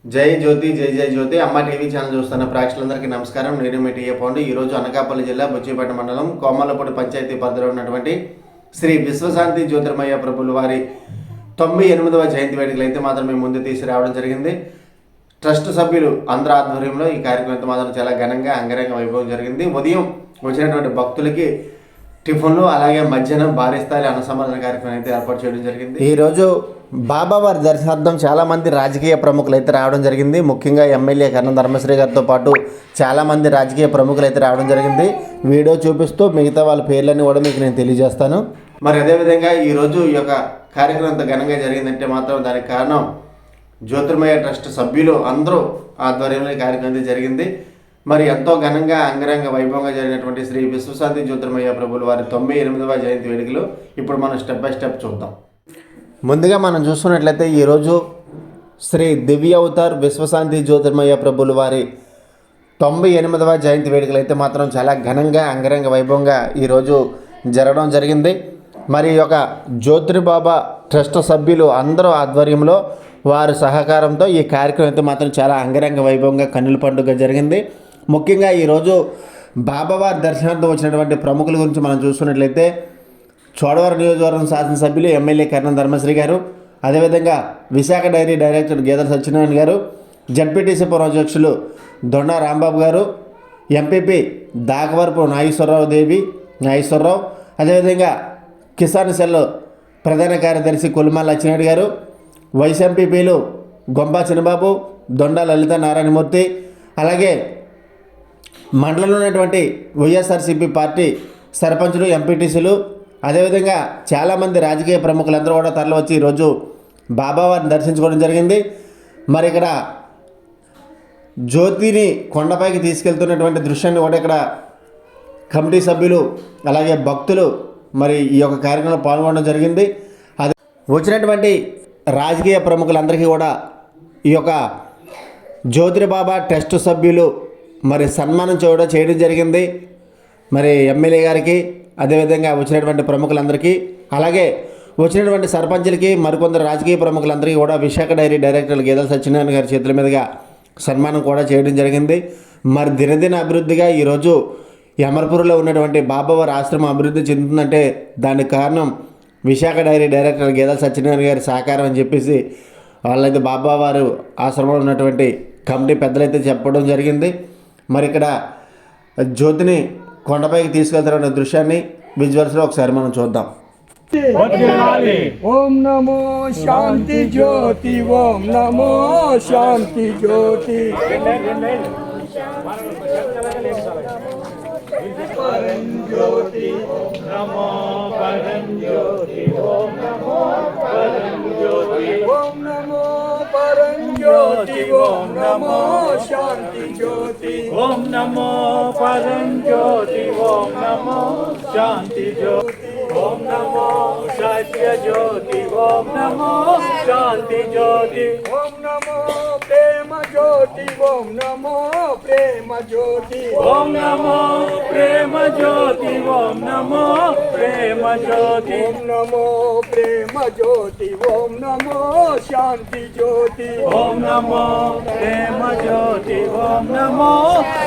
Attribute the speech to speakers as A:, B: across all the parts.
A: జై జ్యోతి జై జై జ్యోతి అమ్మ టీవీ ఛానల్ చూస్తున్న ప్రేక్షకులందరికీ నమస్కారం. నేను మీ టీఏ పౌండ్. ఈరోజు అనకాపల్లి జిల్లా బుచ్చిపేట మండలం కోమలపూడి పంచాయతీ పరిధిలో ఉన్నటువంటి శ్రీ విశ్వశాంతి జ్యోతిర్మయ్య ప్రభుల వారి 98వ జయంతి వేడుకలు అయితే మాత్రం మేము ముందు తీసుకురావడం జరిగింది. ట్రస్ట్ సభ్యులు అందరి ఆధ్వర్యంలో ఈ కార్యక్రమం మాత్రం చాలా ఘనంగా అంగరంగ వైభవం జరిగింది. ఉదయం వచ్చినటువంటి భక్తులకి టిఫిన్లు అలాగే మధ్యాహ్నం భారీ స్థాయి అన్నసంబరణ కార్యక్రమం అయితే ఏర్పాటు చేయడం జరిగింది. ఈరోజు బాబావారి దర్శనార్థం చాలామంది రాజకీయ ప్రముఖులు అయితే రావడం జరిగింది. ముఖ్యంగా ఎమ్మెల్యే కర్ణం ధర్మశ్రీ గారితో పాటు చాలామంది రాజకీయ ప్రముఖులు అయితే రావడం జరిగింది. వీడియో చూపిస్తూ మిగతా వాళ్ళ పేర్లన్నీ కూడా మీకు నేను తెలియజేస్తాను. మరి అదేవిధంగా ఈరోజు ఈ యొక్క కార్యక్రమం అంత ఘనంగా జరిగిందంటే మాత్రం దానికి కారణం జ్యోతిర్మయ ట్రస్ట్ సభ్యులు అందరూ ఆధ్వర్యంలో ఈ కార్యక్రమం అయితే జరిగింది. మరి ఎంతో ఘనంగా అంగరంగ వైభవంగా జరిగినటువంటి శ్రీ విశ్వశాంతి జ్యోతిర్మయ్య ప్రభుల వారి 98వ జయంతి వేడుకలు ఇప్పుడు మనం స్టెప్ బై స్టెప్ చూద్దాం. ముందుగా మనం చూసుకున్నట్లయితే ఈరోజు శ్రీ దివ్య అవతార్ విశ్వశాంతి జ్యోతిర్మయ్య ప్రభుల వారి 98వ జయంతి వేడుకలు అయితే మాత్రం చాలా ఘనంగా అంగరంగ వైభవంగా ఈరోజు జరగడం జరిగింది. మరి ఈ యొక్క జ్యోతిర్బాబా ట్రస్ట్ సభ్యులు అందరూ ఆధ్వర్యంలో వారి సహకారంతో ఈ కార్యక్రమం అయితే మాత్రం చాలా అంగరంగ వైభవంగా కన్నుల పండుగ జరిగింది. ముఖ్యంగా ఈరోజు బాబావారి దర్శనార్థం వచ్చినటువంటి ప్రముఖుల గురించి మనం చూసుకున్నట్లయితే చోడవరం నియోజకవర్గం శాసనసభ్యులు ఎమ్మెల్యే కర్ణం ధర్మశ్రీ గారు, అదేవిధంగా విశాఖ డైరీ డైరెక్టర్ గేదెల సత్యనారాయణ గారు, జడ్పీటీసీ అధ్యక్షులు దొండా రాంబాబు గారు, ఎంపీపీ దాకవరపు నాగేశ్వరరావు, అదేవిధంగా కిసాన్ సెల్ ప్రధాన కార్యదర్శి కొలిమాల లచ్చినాయుడు గారు, వైస్ ఎంపీపీలు గొంబా చిన్నబాబు, దొండా లలిత నారాయణమూర్తి, అలాగే మండలంలో ఉన్నటువంటి వైఎస్ఆర్సీపీ పార్టీ సర్పంచులు, ఎంపీటీసీలు, అదేవిధంగా చాలామంది రాజకీయ ప్రముఖులందరూ కూడా తరలివచ్చి ఈరోజు బాబావారిని దర్శించుకోవడం జరిగింది. మరి ఇక్కడ జ్యోతిని కొండపైకి తీసుకెళ్తున్నటువంటి దృశ్యాన్ని కూడా ఇక్కడ కమిటీ సభ్యులు అలాగే భక్తులు మరి ఈ యొక్క కార్యక్రమంలో పాల్గొనడం జరిగింది. అది వచ్చినటువంటి రాజకీయ ప్రముఖులందరికీ కూడా ఈ యొక్క జ్యోతిర్బాబా ట్రస్ట్ సభ్యులు మరి సన్మానం చేయడం జరిగింది. మరి ఎమ్మెల్యే గారికి, అదేవిధంగా వచ్చినటువంటి ప్రముఖులందరికీ, అలాగే వచ్చినటువంటి సర్పంచులకి, మరికొందరు రాజకీయ ప్రముఖులందరికీ కూడా విశాఖ డైరీ డైరెక్టర్ గేదెల సత్యనారాయణ గారి చేతుల మీదుగా సన్మానం కూడా చేయడం జరిగింది. మరి దినదిన అభివృద్ధిగా ఈరోజు అమర్పూర్లో ఉన్నటువంటి బాబావారి ఆశ్రమం అభివృద్ధి చెందుతుందంటే దానికి కారణం విశాఖ డైరీ డైరెక్టర్ గేదెల సత్యనారాయణ గారి సహకారం అని చెప్పేసి వాళ్ళైతే బాబావారు ఆశ్రమంలో ఉన్నటువంటి కమిటీ పెద్దలైతే చెప్పడం జరిగింది. మరి ఇక్కడ జ్యోతిని కొండపైకి తీసుకెళ్తున్న దృశ్యాన్ని విజువల్స్లో ఒకసారి మనం చూద్దాం.
B: ఓం నమో శాంతి జ్యోతి, ఓం నమో శాంతి జ్యోతి, పరం జ్యోతి, నమో పరం జ్యోతి, ఓం నమో పరం జ్యోతి, ఓం నమో పరం జ్యోతి, ఓం నమో శాంతి జ్యోతి, ఓం నమో పరం జ్యోతి, ఓం నమో శాంతి జ్యోతి, ఓం నమో సత్య జ్యోతి, ఓం నమో శాంతి జ్యోతి, ఓం నమో ప్రేమ జ్యోతి, ఓం నమో ప్రేమ జ్యోతి, ఓం నమో ప్రేమ జ్యోతి, ఓం నమో ప్రేమ జ్యోతి, ఓం నమో ప్రేమ జ్యోతి, ఓం నమో శాంతి జ్యోతి, ఓం నమో ప్రేమ జ్యోతి, ఓం నమో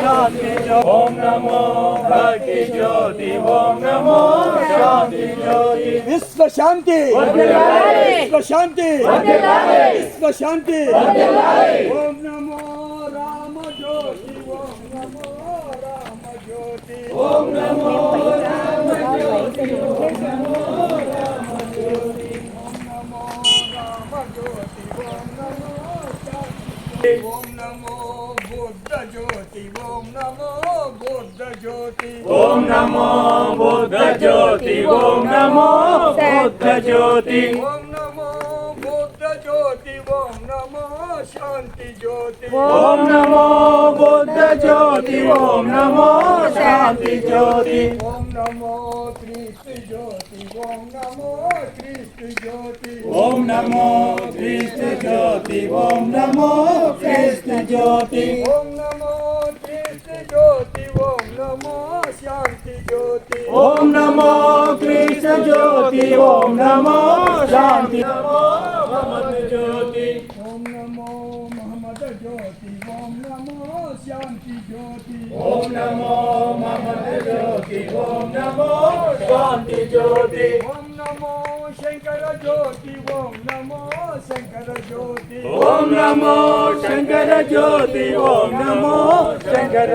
B: శాంతి జ్యోతి, ఓం నమో భక్తి జ్యోతి, ఓం నమో శాంతి జ్యోతి, విశ్వ శాంతి, విశ్వ శాంతి, విశ్వ శాంతి, ఓం నమో రామ జ్యోతి, ఓం నమో రామ జ్యోతి, ఓం నమో రామ జ్యోతి, ఓం నమో రామ జ్యోతి, ఓం నమో రామ జ్యోతి, ఓం నమో శాంతి, ఓం నమో బుద్ధ జ్యోతి, ఓం నమో బుద్ధ జ్యోతి, ఓం నమో బుద్ధ జ్యోతి, ఓం నమో బుద్ధ జ్యోతి, ఓం నమో బుద్ధ జ్యోతి, ఓం నమో శాంతి జ్యోతి, ఓం నమో బుద్ధ జ్యోతి, ఓం నమో శాంతి జ్యోతి, ఓం నమో క్రీస్తు జ్యోతి, ఓం నమో క్రీస్తు జ్యోతి, ఓం నమో క్రీస్తు జ్యోతి, ఓం నమో క్రీస్తు జ్యోతి, ఓం నమో క్రీస్తు జ్యోతి, ఓం నమో శాంతి జ్యోతి, ఓం నమో క్రీస్తు జ్యోతి, ఓం నమో శాంతి, నమో జ్యోతి, ఓం నమో మహమ్మద జ్యోతి ఓం నమో శాంతి జ్యోతి
C: ఓం నమో మహమ్మద జ్యోతి ఓం నమో శాంతి జ్యోతి
B: ఓం నమో శంకర జ్యోతి ఓం నమో శంకర జ్యోతి
C: ఓం నమో శంకర జ్యోతి ఓం నమో శంకర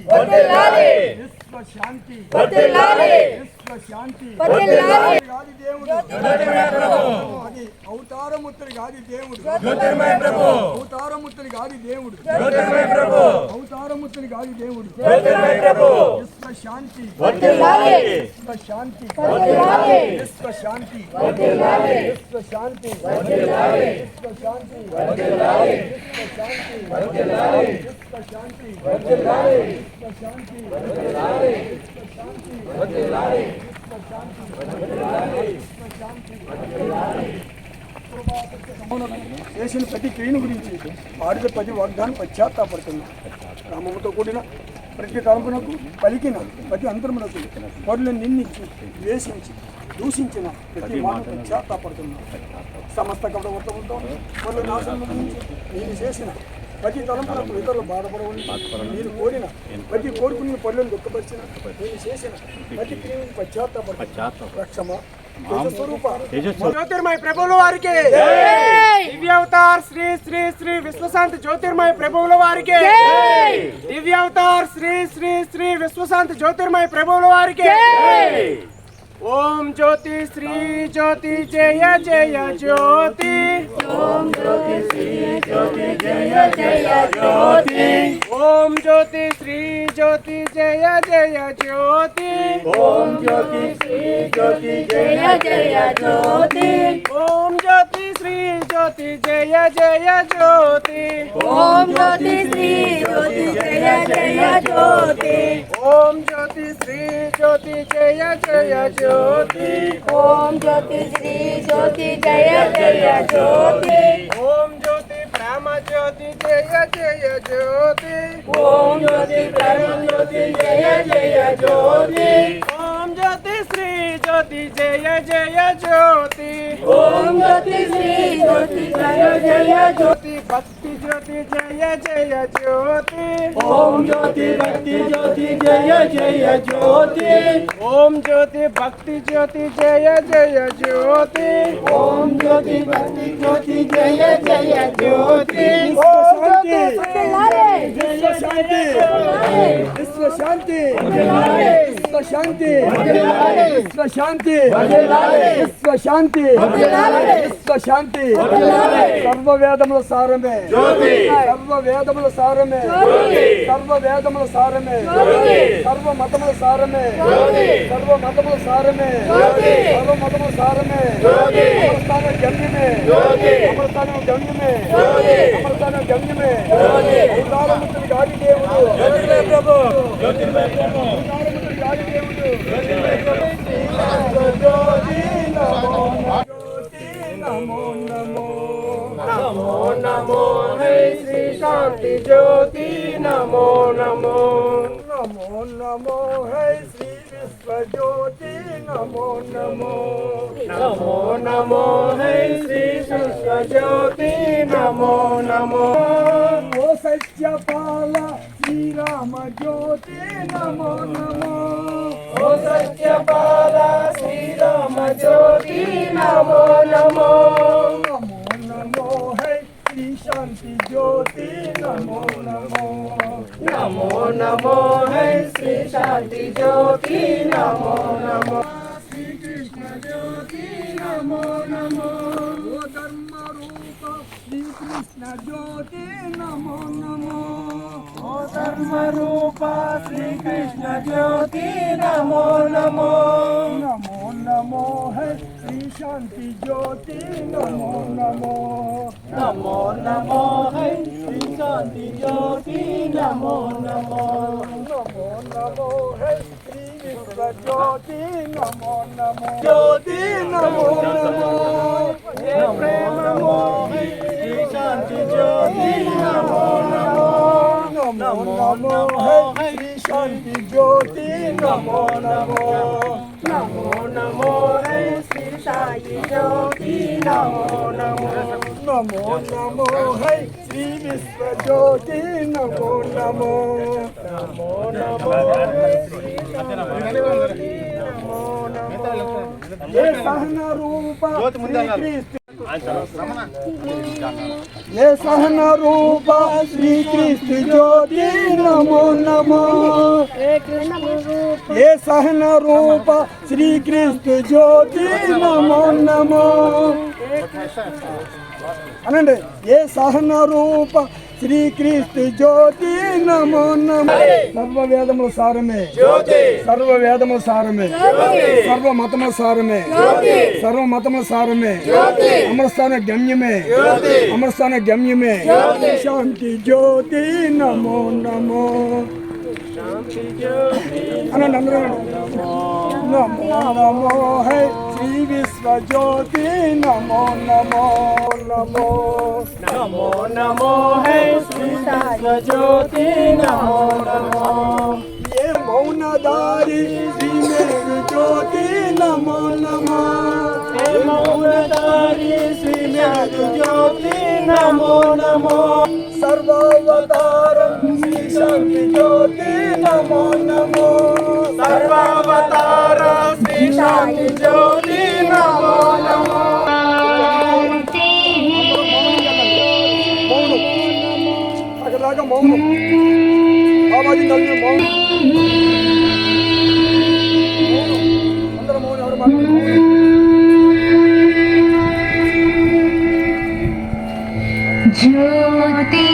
C: వర్ధిల్లాలి
B: విశ్వ శాంతి
C: వర్ధిల్లాలి
B: విశ్వ శాంతి
C: వర్ధిల్లాలి
B: గాది దేవుడు
C: జ్యోతిర్మయ ప్రభు
B: అది అవతారముత్తుడి గాది దేవుడు
C: జ్యోతిర్మయ ప్రభు
B: అవతారముత్తుడి గాది దేవుడు
C: జ్యోతిర్మయ ప్రభు
B: అవతారముత్తుడి గాది దేవుడు
C: జ్యోతిర్మయ ప్రభు
B: విశ్వ శాంతి
C: వర్ధిల్లాలి
B: విశ్వ శాంతి
C: వర్ధిల్లాలి
B: విశ్వ శాంతి
C: వర్ధిల్లాలి
B: విశ్వ శాంతి
C: వర్ధిల్లాలి
B: విశ్వ శాంతి
C: వర్ధిల్లాలి
B: విశ్వ శాంతి
C: వర్ధిల్లాలి
B: విశ్వ శాంతి
C: వర్ధిల్లాలి
B: విశ్వ శాంతి
C: వర్ధిల్లాలి
B: విశ్వ శాంతి
C: వర్ధిల్లాలి
B: విశ్వ శాంతి విశ్వ శాంతి చేసిన ప్రతి క్రియను గురించి ఆడిన ప్రతి వాగ్దానం పశ్చాత్తాపడుతున్నాం రామముతో కూడిన ప్రతి తలంపునకు పలికిన ప్రతి అంతరమునకు పరులను నిందించి ద్వేషించి దూషించిన ప్రతి మాట పశ్చాత్తాపడుతున్నాం సమస్త కపటవర్తముతో పరుల నాశనం గురించి నేను చేసిన ప్రతి తలంపునకు ఇతరులు బాధపడవని నేను కోరిన ప్రతి కోరుకున్న పనులను దుఃఖపరిచిన నేను చేసిన ప్రతి క్రియను పశ్చాత్తాపడుతున్నాం రక్షమ జ్యోతిర్మయ ప్రభువుల వారికి దివ్యావతార్ శ్రీ శ్రీ శ్రీ విశ్వశాంతి జ్యోతిర్మయ ప్రభువుల వారికి దివ్యావతార్ శ్రీ శ్రీ శ్రీ విశ్వశాంతి జ్యోతిర్మయ ప్రభువుల వారికి ఓం జ్యోతి శ్రీ జ్యోతి జయ జయ జ్యోతి ఓం జ్యోతి శ్రీ జ్యోతి జయ జయ జ్యోతి ఓం జ్యోతి శ్రీ జ్యోతి జయ జయ జ్యోతి ఓం జ్యోతి శ్రీ జ్యోతి జయ జయ జ్యోతి ఓం జ్యోతి శ్రీ జ్యోతి జయ జయ జ్యోతి
D: ఓం జ్యోతి శ్రీ జ్యోతి జయ జయ జ్యోతి
B: ఓం జ్యోతి శ్రీ జ్యోతి జయ జయ జ్యోతి
D: ఓం జ్యోతి శ్రీ జ్యోతి జయ జయ జ్యోతి
B: ఓం జ్యోతి ప్రేమ జ్యోతి జయ జయ జ్యోతి
D: ఓం జ్యోతి ప్రేమ జ్యోతి జయ జయ జ్యోతి
B: ఓం జ్యోతి శ్రీ జ్యోతి జయ జయ జ్యోతి
D: ఓం జ్యోతి శ్రీ జ్యోతి జయ జయ జ్యోతి
B: భక్తి జ్యోతి జయ జయ జ్యోతి
C: ఓం జ్యోతి భక్తి జ్యోతి జయ జయ జ్యోతి
B: ఓం జ్యోతి భక్తి జ్యోతి జయ జయ జ్యోతి
C: ఓం జ్యోతి భక్తి జ్యోతి జయ జయ జ్యోతి
B: విశ్వ శాంతి విశ్వ శాంతి విశ్వ శాంతి విశ్వ శాంతి విశ్వ శాంతి సర్వ వేదముల సారమే సర్వ వేదముల సారమే సర్వ వేదముల సారమే సర్వ మతముల సారమే సర్వ మతముల సారమే సర్వ మతముల సారమే అమరస్థానం గమ్యమే అమరస్థానం గమ్యమే అమరస్థానం గమ్యమే అవతారముతుడు గాడి దేవుడు
C: ప్రభు
B: అవతారముతుడు గాడి దేవుడు నమో నమో
C: నమో నమో హై శ్రీ శాంతి జ్యోతి నమో నమో
B: నమో నమో హై శ్రీ విశ్వ జ్యోతి నమో నమో
C: నమో నమో హై శ్రీ విశ్వ జ్యోతి నమో నమో
B: ఓ సత్యపాల శ్రీరామ జ్యోతి నమో నమో
C: ఓ సత్యపాల శ్రీరామ జ్యోతి నమో నమో
B: నమో నమో హై శ్రీ శాంతి జ్యోతి నమో నమో
C: నమో నమో హై శ్రీ శాంతి జ్యోతి నమో నమో
B: శ్రీకృష్ణ జ్యోతి నమో నమో ఓ ధర్మ రూప శ్రీకృష్ణ జ్యోతి నమో నమో
C: ఓ ధర్మ రూప శ్రీకృష్ణ జ్యోతి నమో నమో
B: నమో నమో హై శ్రీ శాంతి జ్యోతి నమో నమో
C: నమో నమో హై శ్రీ శాంతి జ్యోతి నమో నమో
B: నమో నమో హై శ్రీ విశ్వ జ్యోతి నమో నమో
C: జ్యోతి
B: నమో నమో
C: హే ప్రేమమో హై శ్రీ శాంతి జ్యోతి నమో నమో
B: నమో నమో హై శ్రీ శాంతి జ్యోతి నమో నమో नमो नमो है श्री साई ज्योति नमो नमो नमो नमो है श्री विश्व ज्योति नमो नमो नमो नमो है श्री ज्योति नमो नमो ये सहन रूप श्री कृष्ण ये सहन रूप श्री कृष्ण ज्योति नमो नमो ये सहन रूप श्री कृष्ण ज्योति नमो नमो अनंడి ये सहन रूप श्री कृष्ण ज्योति नमो नमो सर्व वेदमुల సారమే జ్యోతి सर्व వేదముల సారమే జ్యోతి सर्व మతముల సారమే జ్యోతి सर्व మతముల సారమే జ్యోతి అమరస్థాన గమ్యమే జ్యోతి అమరస్థాన గమ్యమే జ్యోతి శాంతి జ్యోతి నమో నమో शांति ज्योति नमो नमो है श्री विश्व ज्योति नमो नमो नमो नमो नमो है श्री विश्व ज्योति नमो नमो ये मौनधारी श्री मेरु ज्योति नमो नमो ये मौनधारी श्री मेरु ज्योति नमो नमो सर्वावतारं श्री शांति ज्योति नमो नमो सर्वावतार श्री शांति ज्योति नमो नमो अगर मौन बाबाजी कल मौन अंदर मौन और
D: ज्योति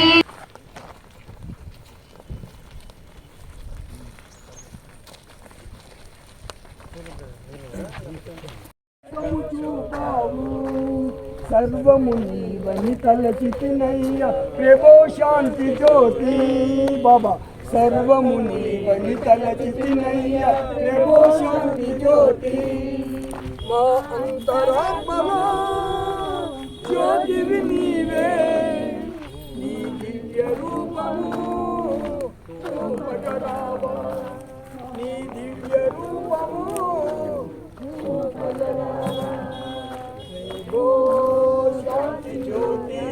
B: सर्वमुनि वनितल चितनैया प्रेमो शांति ज्योति बाबा सर्वमुनि वनितल चितनैया प्रेमो शांति ज्योति मां अंतरात्मा ज्योति विनीवे नी दिव्य रूपము ఉపకరావా నీ దివ్య రూపము ఓ శాంతి జ్యోతి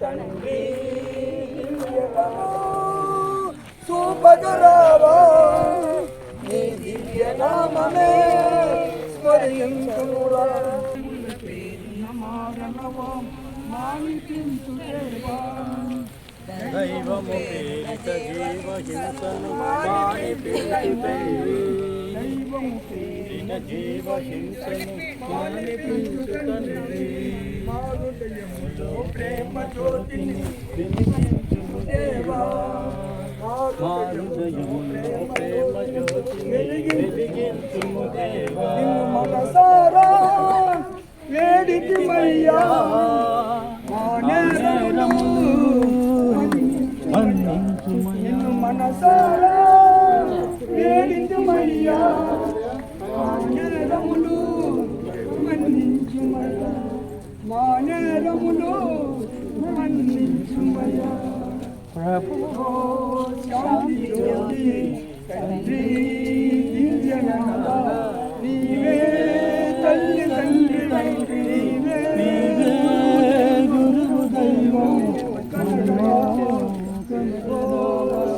B: తండ్రి దివ్యతము సుపకరావా నీ దివ్య నామమే స్మరించురా నమారణవం మానికించుదేవా దైవము పేరిత జీవ హింసను మాని పీడితే దైవము పేరిత జీవ హింసను మాని పీడితే మా హృదయములో ప్రేమ జ్యోతిని వెలిగించుదేవా మా హృదయములో ప్రేమ జ్యోతిని వెలిగించుదేవా నిన్ను మనసారా వేడితిమయ్యా మా నేరము నిన్ను మనసారా వేడితిమయ్యా మా నేరములు మన్నించుమయ్యా మా నేరములు మన్నించుమయ్యా ప్రభువో శాంతి జ్యోతి తండ్రి దివ్యనాథ నీవే తల్లి తండ్రి నీవే గురువు దైవం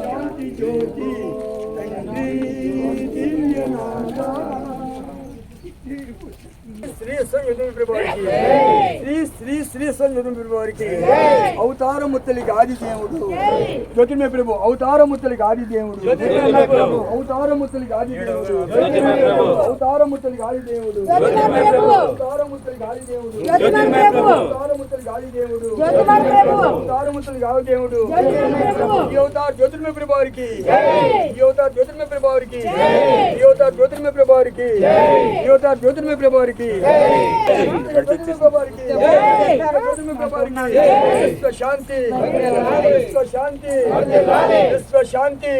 B: శాంతి జ్యోతి తండ్రి దివ్యనాథ శ్రీ సంయుతం ప్రభువారికి శ్రీ శ్రీ శ్రీ సంయుతం ప్రభువారికి అవతారముత్తలికి ఆది దేవుడు జ్యోతిర్మయ ప్రభు అవతారముత్తలికి ఆది దేవుడు అవతారముత్తలికి ఆది దేవుడు అవతారముత్తలికి ఆది దేవుడు అవతారముత్తలికి ఆది దేవుడు అవతారముత్తలికి ఆది దేవుడు అవతారముత్తలికి ఆది దేవుడు ఈ అవతార జ్యోతిర్మయ ప్రభువారికి ఈ అవతార జ్యోతిర్మయ ప్రభువారికి ఈ అవతార జ్యోతిర్మయ ప్రభువారికి ఈ అవతార జ్యోతిర్మయ ప్రభువారికి विश्व शांति विश्व शांति विश्व शांति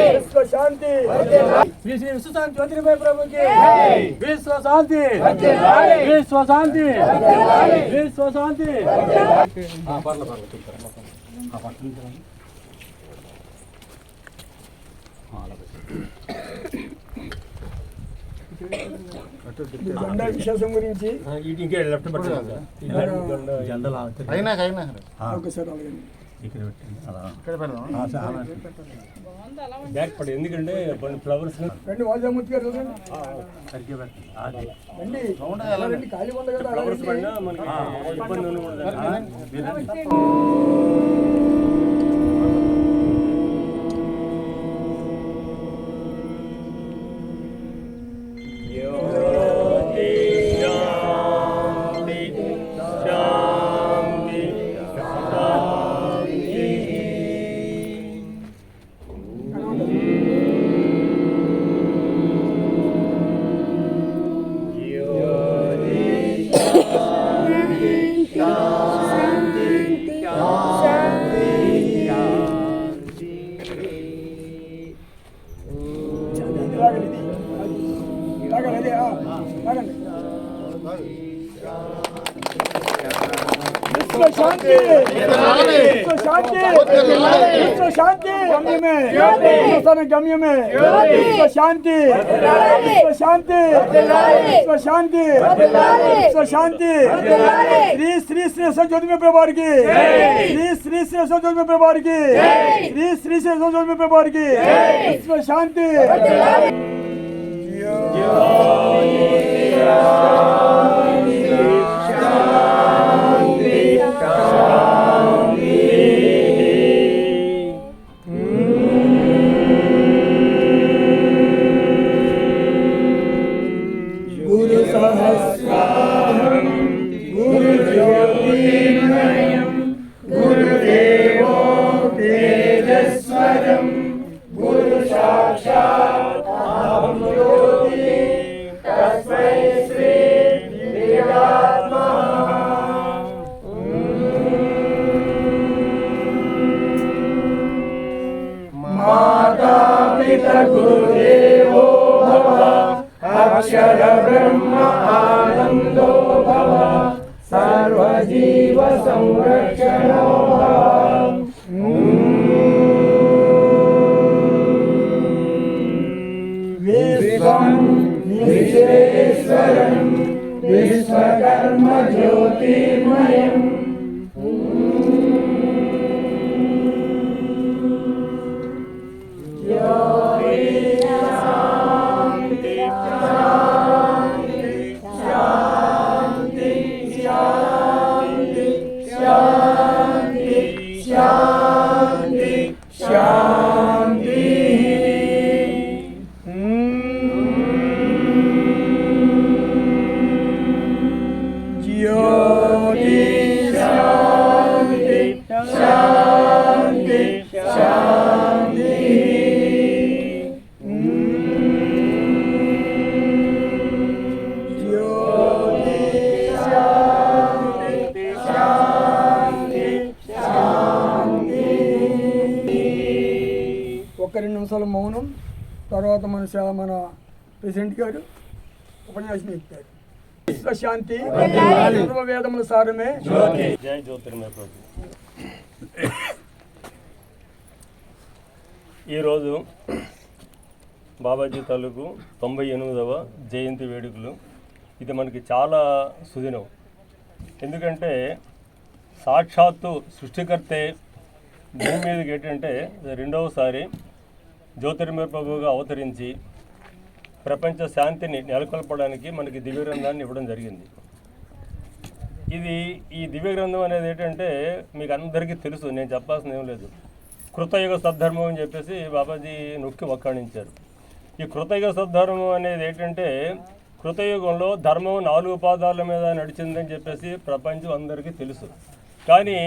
B: विश्व शांति श्री श्री विश्वशांति ज्योतिर्मय प्रभु की विश्व शांति विश्व शांति विश्व शांति జెండా విశేషం గురించి ఒకసారి
C: ఎందుకంటే ఫ్లవర్స్
B: రండి వాజామూర్తి గారు రండి రండి ఖాళీ ఉంది కదా
C: ఫ్లవర్స్ పడినా మనకి ఇబ్బంది ఉండకూడదు.
B: शांति शांति शांति गम्य में गम्य में शांति शांति शांति शांति श्री श्री श्री ज्योति में प्रभार की श्री श्री श्री ज्योति में प्रभार की श्री श्री श्री ज्योति में प्रभार की शांति गुरु सहस्राहं गुरु ज्योतिर्मयं गुरुदेवो तेजस्वरं गुरु साक्षात् अहं ज्योति तस्मै श्री देवात्मः माता पिता गुरुदेवो भव अक्षर ब्रह्म आनंदो भव सर्वजीव संरक्षणो भव विश्वं विश्वेश्वरं विश्वकर्म ज्योतिर्मयम् ఒక 2 నిమిషాలు మౌనం తర్వాత మన ప్రెసిడెంట్ గారు ఉపన్యాసం ఇస్తారు. విశ్వశాంతి సర్వవేదముల సారమే
C: జై జ్యోతిర్మయ ప్రభు. ఈరోజు బాబాజీ తాలూకు 98వ జయంతి వేడుకలు. ఇది మనకి చాలా సుదినం. ఎందుకంటే సాక్షాత్తు సృష్టికర్తే భూమి మీదకి ఏంటంటే రెండవసారి జ్యోతిర్మయ ప్రభువుగా అవతరించి ప్రపంచ శాంతిని నెలకొల్పడానికి మనకి దివ్య గ్రంథాన్ని ఇవ్వడం జరిగింది. ఈ దివ్య గ్రంథం అనేది ఏంటంటే మీకు అందరికీ తెలుసు, నేను చెప్పాల్సిన ఏం లేదు. కృతయుగ సద్ధర్మం అని చెప్పేసి బాబాజీ నొక్కి వక్కాణించారు. ఈ కృతయుగ సద్ధర్మం అనేది ఏంటంటే కృతయుగంలో ధర్మం 4 పాదాల మీద నడిచిందని చెప్పేసి ప్రపంచం అందరికీ తెలుసు. కానీ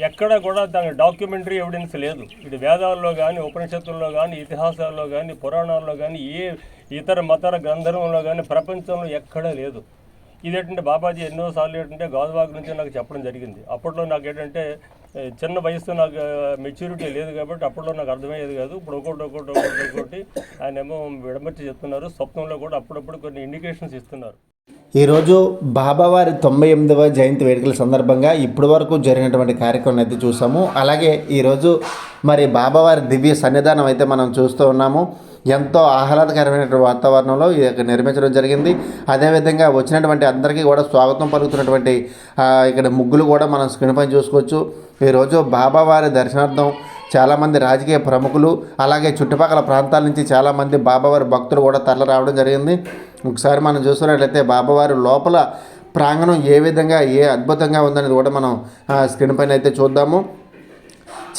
C: ఎక్కడ కూడా దాని డాక్యుమెంటరీ ఎవిడెన్స్ లేదు. ఇది వేదాల్లో కానీ ఉపనిషత్తుల్లో కానీ ఇతిహాసాల్లో కానీ పురాణాల్లో కానీ ఏ ఇతర మతర గ్రంథంలో కానీ ప్రపంచంలో ఎక్కడా లేదు. ఇదేంటంటే బాబాజీ ఎన్నోసార్లు ఏంటంటే గాజువాగ్ నుంచి నాకు చెప్పడం జరిగింది. అప్పట్లో నాకు ఏంటంటే చిన్న వయసు, నాకు మెచ్యూరిటీ లేదు కాబట్టి అప్పట్లో నాకు అర్థమయ్యేది కాదు. ఇప్పుడు ఒకటి ఆయన ఏమో విడమర్చి చెప్తున్నారు. స్వప్నంలో కూడా అప్పుడప్పుడు కొన్ని ఇండికేషన్స్ ఇస్తున్నారు.
A: ఈరోజు బాబావారి 98వ జయంతి వేడుకల సందర్భంగా ఇప్పటి వరకు జరిగినటువంటి కార్యక్రమం అయితే చూసాము. అలాగే ఈరోజు మరి బాబావారి దివ్య సన్నిధానం అయితే మనం చూస్తూ ఉన్నాము. ఎంతో ఆహ్లాదకరమైనటువంటి వాతావరణంలో ఇది నిర్మించడం జరిగింది. అదేవిధంగా వచ్చినటువంటి అందరికీ కూడా స్వాగతం పలుకుతున్నటువంటి ఇక్కడ ముగ్గులు కూడా మనం స్క్రీన్ పైన చూసుకోవచ్చు. ఈరోజు బాబావారి దర్శనార్థం చాలామంది రాజకీయ ప్రముఖులు అలాగే చుట్టుపక్కల ప్రాంతాల నుంచి చాలామంది బాబావారి భక్తులు కూడా తరలి రావడం జరిగింది. ఒకసారి మనం చూసుకున్నట్లయితే బాబావారి లోపల ప్రాంగణం ఏ విధంగా అద్భుతంగా ఉందనేది కూడా మనం స్క్రీన్ పైన అయితే చూద్దాము.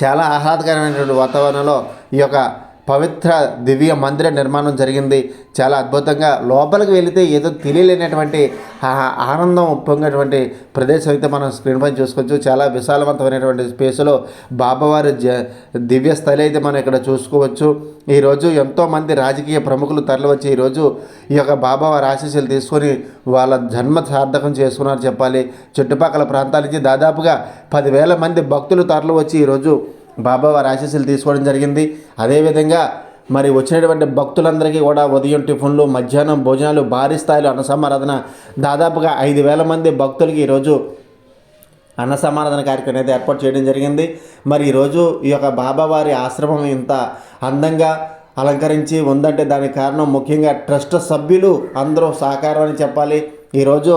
A: చాలా ఆహ్లాదకరమైనటువంటి వాతావరణంలో ఈ యొక్క పవిత్ర దివ్య మందిర నిర్మాణం జరిగింది. చాలా అద్భుతంగా లోపలికి వెళితే ఏదో తెలియలేనటువంటి ఆనందం ఉప్పొంగేటువంటి ప్రదేశం అయితే మనం స్క్రీన్ పైన చూసుకోవచ్చు. చాలా విశాలవంతమైనటువంటి స్పేస్లో బాబావారి దివ్య స్థలి అయితే మనం ఇక్కడ చూసుకోవచ్చు. ఈరోజు ఎంతోమంది రాజకీయ ప్రముఖులు తరలివచ్చి ఈరోజు ఈ యొక్క బాబావారి ఆశీస్సులు తీసుకొని వాళ్ళ జన్మ సార్థకం చేసుకున్నారు చెప్పాలి. చుట్టుపక్కల ప్రాంతాల నుంచి దాదాపుగా 10,000 మంది భక్తులు తరలివచ్చి ఈరోజు బాబావారి ఆశీస్సులు తీసుకోవడం జరిగింది. అదేవిధంగా మరి వచ్చినటువంటి భక్తులందరికీ కూడా ఉదయం టిఫిన్లు, మధ్యాహ్నం భోజనాలు, భారీ స్థాయిలో అన్నసమారాధన, దాదాపుగా 5,000 మంది భక్తులకి ఈరోజు అన్నసమారాధన కార్యక్రమం అయితే ఏర్పాటు చేయడం జరిగింది. మరి ఈరోజు ఈ యొక్క బాబావారి ఆశ్రమం ఇంత అందంగా అలంకరించి ఉందంటే దానికి కారణం ముఖ్యంగా ట్రస్ట్ సభ్యులు అందరూ సహకారం అని చెప్పాలి. ఈరోజు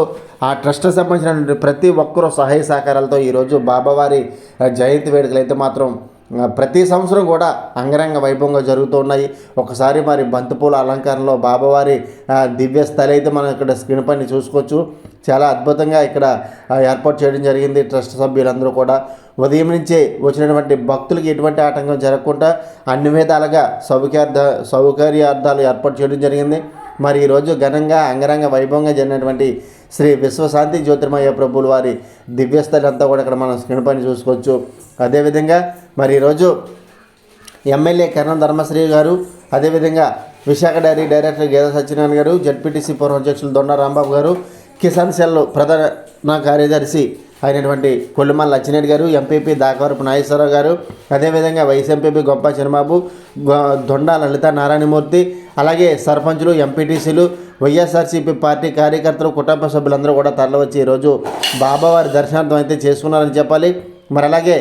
A: ఆ ట్రస్ట్ సంబంధించినటువంటి ప్రతి ఒక్కరూ సహాయ సహకారాలతో ఈరోజు బాబావారి జయంతి వేడుకలు అయితే మాత్రం ప్రతి సంవత్సరం కూడా అంగరంగ వైభవంగా జరుగుతూ ఉన్నాయి. ఒకసారి మరి బంతిపూల అలంకరణలో బాబావారి దివ్య స్థలి అయితే మనం ఇక్కడ స్క్రీన్ పైన చూసుకోవచ్చు. చాలా అద్భుతంగా ఇక్కడ ఏర్పాటు చేయడం జరిగింది. ట్రస్ట్ సభ్యులందరూ కూడా ఉదయం నుంచే వచ్చినటువంటి భక్తులకి ఎటువంటి ఆటంకం జరగకుండా అన్ని విధాలుగా సౌకర్యార్థాలు ఏర్పాటు చేయడం జరిగింది. మరి ఈరోజు ఘనంగా అంగరంగ వైభవంగా జరిగినటువంటి శ్రీ విశ్వశాంతి జ్యోతిర్మయ ప్రభువుల వారి దివ్యస్థలి అంతా కూడా ఇక్కడ మనం స్క్రీన్ పైన చూసుకోవచ్చు. అదేవిధంగా మరి ఈరోజు ఎమ్మెల్యే కరణం ధర్మశ్రీ గారు, అదేవిధంగా విశాఖ డైరీ డైరెక్టర్ గేద సత్యనారాయణ గారు, జడ్పీటీసీ పూర్వ అధ్యక్షులు దొండ రాంబాబు గారు, కిసాన్ సెల్ ప్రధాన కార్యదర్శి అయినటువంటి కొల్లిమల్ల లచ్చినేటి గారు, ఎంపీపీ దాకవరపు నాగేశ్వరరావు గారు, అదేవిధంగా వైస్ ఎంపీపీ గొప్ప చిన్నబాబు, దొండ లలిత నారాయణమూర్తి, అలాగే సర్పంచులు, ఎంపీటీసీలు, వైఎస్ఆర్సీపీ పార్టీ కార్యకర్తలు, కుటుంబ సభ్యులందరూ కూడా తరలివచ్చి ఈరోజు బాబావారి దర్శనార్థం అయితే చేసుకున్నారని చెప్పాలి. మరి అలాగే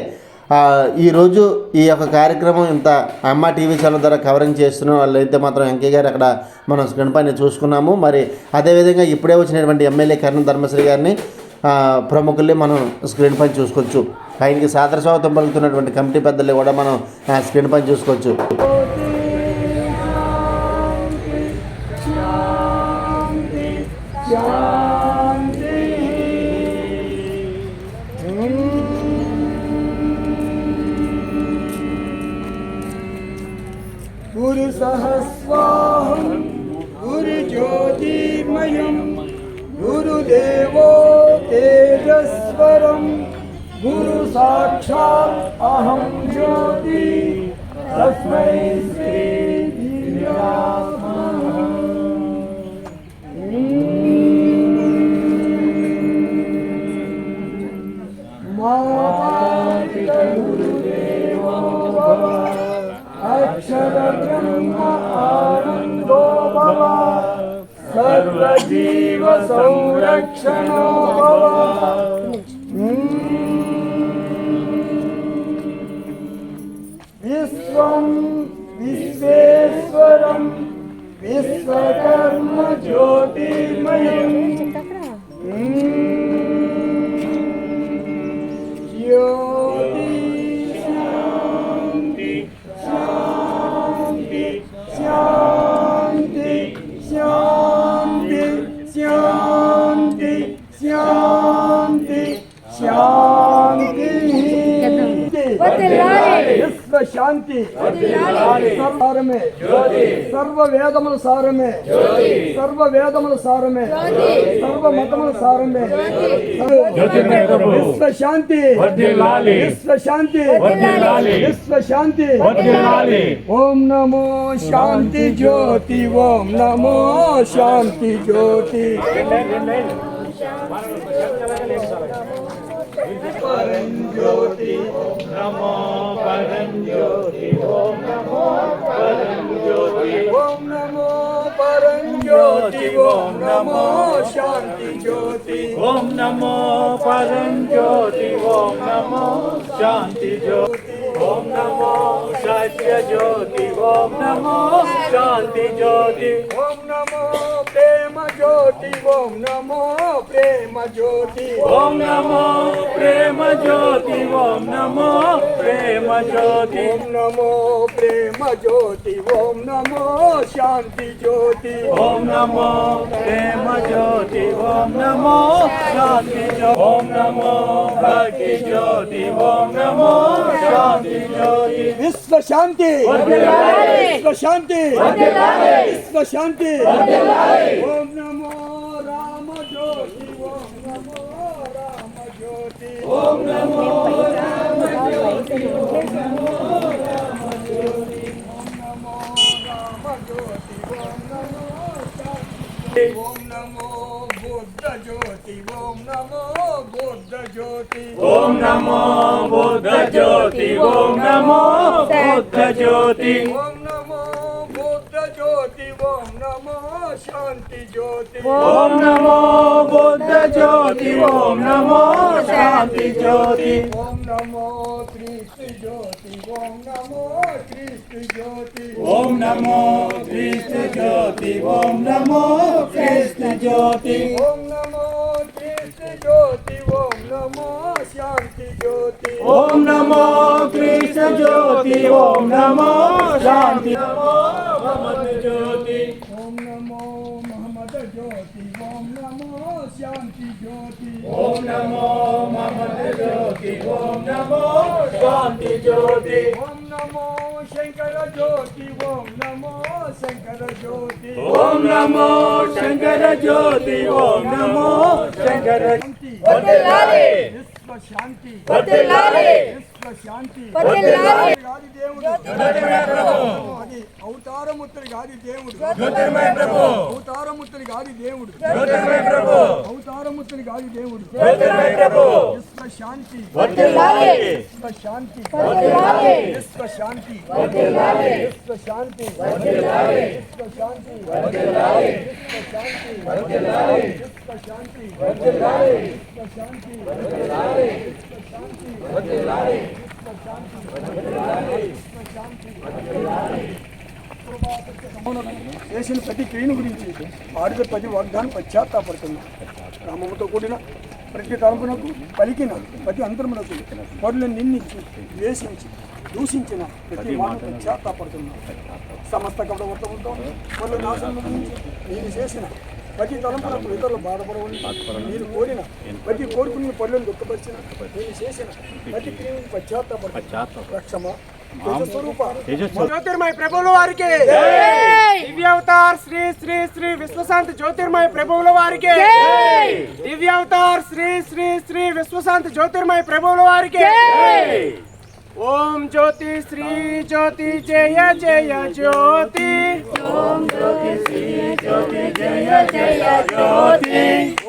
A: ఈరోజు ఈ యొక్క కార్యక్రమం ఇంత అమ్మ టీవీ ఛానల్ ద్వారా కవరింగ్ చేస్తున్న వాళ్ళు అయితే మాత్రం వెంకయ్య గారు అక్కడ మనం స్క్రీన్ పైన చూసుకున్నాము. మరి అదేవిధంగా ఇప్పుడే వచ్చినటువంటి ఎమ్మెల్యే కరణం ధర్మశ్రీ గారిని ప్రముఖుల్ని మనం స్క్రీన్ పైన చూసుకోవచ్చు. ఆయనకి సాదర స్వాగతం పలుకుతున్నటువంటి కమిటీ పెద్దల్ని కూడా మనం స్క్రీన్ పైన చూసుకోవచ్చు.
B: గురు సహస్వాహం గురు జ్యోతిర్మయం గురుదేవో తేజస్వరం గురు సాక్షాత్ అహం జ్యోతి తస్మై శ్రీ అక్షర బ్రహ్మ ఆనందో భవ సర్వజీవ సంరక్షణో భవ విశ్వం విశ్వేశ్వరం విశ్వకర్మ జ్యోతిర్మయం శాంతి సారమే సర్వ వేదముల సారమే సర్వ వేదముల సారమే సర్వ మతముల సారమే విశ్వ శాంతి విశ్వ శాంతి విశ్వ శాంతి. ఓం నమో శాంతి జ్యోతి ఓం నమో శాంతి జ్యోతి. పరం జ్యోతి ఓం నమో పరం జ్యోతి ఓం నమో పరం జ్యోతి ఓం నమో పరం జ్యోతి ఓం నమో శాంతి జ్యోతి ఓం నమో పరం జ్యోతి ఓం నమో శాంతి జ్యోతి
C: ఓం నమో సత్య జ్యోతి ఓం నమో శాంతి జ్యోతి
B: ఓం నమో ప్రేమ జ్యోతి ఓం నమో ప్రేమ జ్యోతి
C: ఓం నమో ప్రేమ జ్యోతి ఓం నమో ప్రేమ జ్యోతి
B: ఓం నమో ప్రేమ జ్యోతి ఓం నమో శాంతి జ్యోతి
C: ఓం నమో ప్రేమ జ్యోతి ఓం నమో శాంతి జ్యోతి ఓం నమో భక్తి జ్యోతి ఓం నమో శాంతి జ్యోతి
B: విశ్వ శాంతి విశ్వ శాంతి విశ్వ శాంతి ఓం నమో రామ జ్యోతి ఓం నమో రామ జ్యోతి
C: ఓం నమో రామ జ్యోతి ఓం నమో
B: రామ జ్యోతి ఓం నమో శాంతి ఓం నమో బుద్ధ జ్యోతి ఓం నమో బుద్ధ జ్యోతి
C: ఓం నమో బుద్ధ జ్యోతి ఓం నమో బుద్ధ జ్యోతి
B: ఓం నమో బుద్ధ జ్యోతి ఓం నమో శాంతి జ్యోతి
C: ఓం నమో బుద్ధ జ్యోతి ఓం నమో శాంతి జ్యోతి
B: ఓం నమో క్రీస్తు జ్యోతి ఓం నమో క్రీస్తు జ్యోతి
C: ఓం నమో క్రీస్తు జ్యోతి ఓం నమో క్రీస్తు జ్యోతి
B: ఓం నమో క్రీస్తు జ్యోతి ఓం నమో శాంతి జ్యోతి
C: ఓం నమో క్రీస్తు జ్యోతి ఓం నమో శాంతి నమో మహమ్మద్ జ్యోతి
B: ఓం నమో మహమ్మద్ జ్యోతి ఓం నమో శాంతి జ్యోతి
C: ఓం నమో మహమ్మద్ జ్యోతి ఓం నమో శాంతి జ్యోతి
B: ఓం నమో శంకర జ్యోతి ఓం నమో శంకర జ్యోతి
C: ఓం నమో శంకర జ్యోతి ఓం నమో శంకర
D: వర్ధిల్లాలి.
B: విశ్వ శాంతి
D: వర్ధిల్లాలి.
B: విశ్వ శాంతి
D: వర్ధిల్లాలి.
B: గాది దేవుడు అది అవతారముత్తరి గాది దేవుడు అవతారముత్తరి గాది దేవుడు అవతారముత్తరి గాది దేవుడు విశ్వ శాంతి
D: వర్ధిల్లాలి.
B: విశ్వ శాంతి
D: వర్ధిల్లాలి.
B: విశ్వ శాంతి
D: వర్ధిల్లాలి.
B: విశ్వ శాంతి విశ్వ శాంతి విశ్వ శాంతి విశ్వ శాంతి విశ్వ శాంతి చేసిన ప్రతి క్రియను గురించి ఆడిన ప్రతి వాగ్దానం పశ్చాత్తాపడుతున్నాం రామముతో కూడిన ప్రతి తలంపునకు పలికిన ప్రతి అంతరమునకు పరులను నిందించి ద్వేషించి దూషించిన ప్రతి మాట పశ్చాత్తాపడుతున్నాం సమస్త కపటవర్తములతో పరుల నాశనం గురించి నేను చేసిన ప్రతి తలంపునకు ఇతరులు బాధపడవని మీరు కోరిన ప్రతి కోరుకుని పరులను దుఃఖపరిచిన నేను చేసిన ప్రతి క్రియను పశ్చాత్తాపడు రక్షమ జ్యోతిర్మయ ప్రభువుల వారికి దివ్యావతార్ శ్రీ శ్రీ శ్రీ విశ్వశాంతి జ్యోతిర్మయ ప్రభువుల వారికి దివ్యావతార్ శ్రీ శ్రీ శ్రీ విశ్వశాంతి జ్యోతిర్మయ ప్రభువుల వారికి ఓం జ్యోతి శ్రీ జ్యోతి జయ జయ జ్యోతి
D: ఓం జ్యోతి శ్రీ జ్యోతి జయ జయ జ్యోతి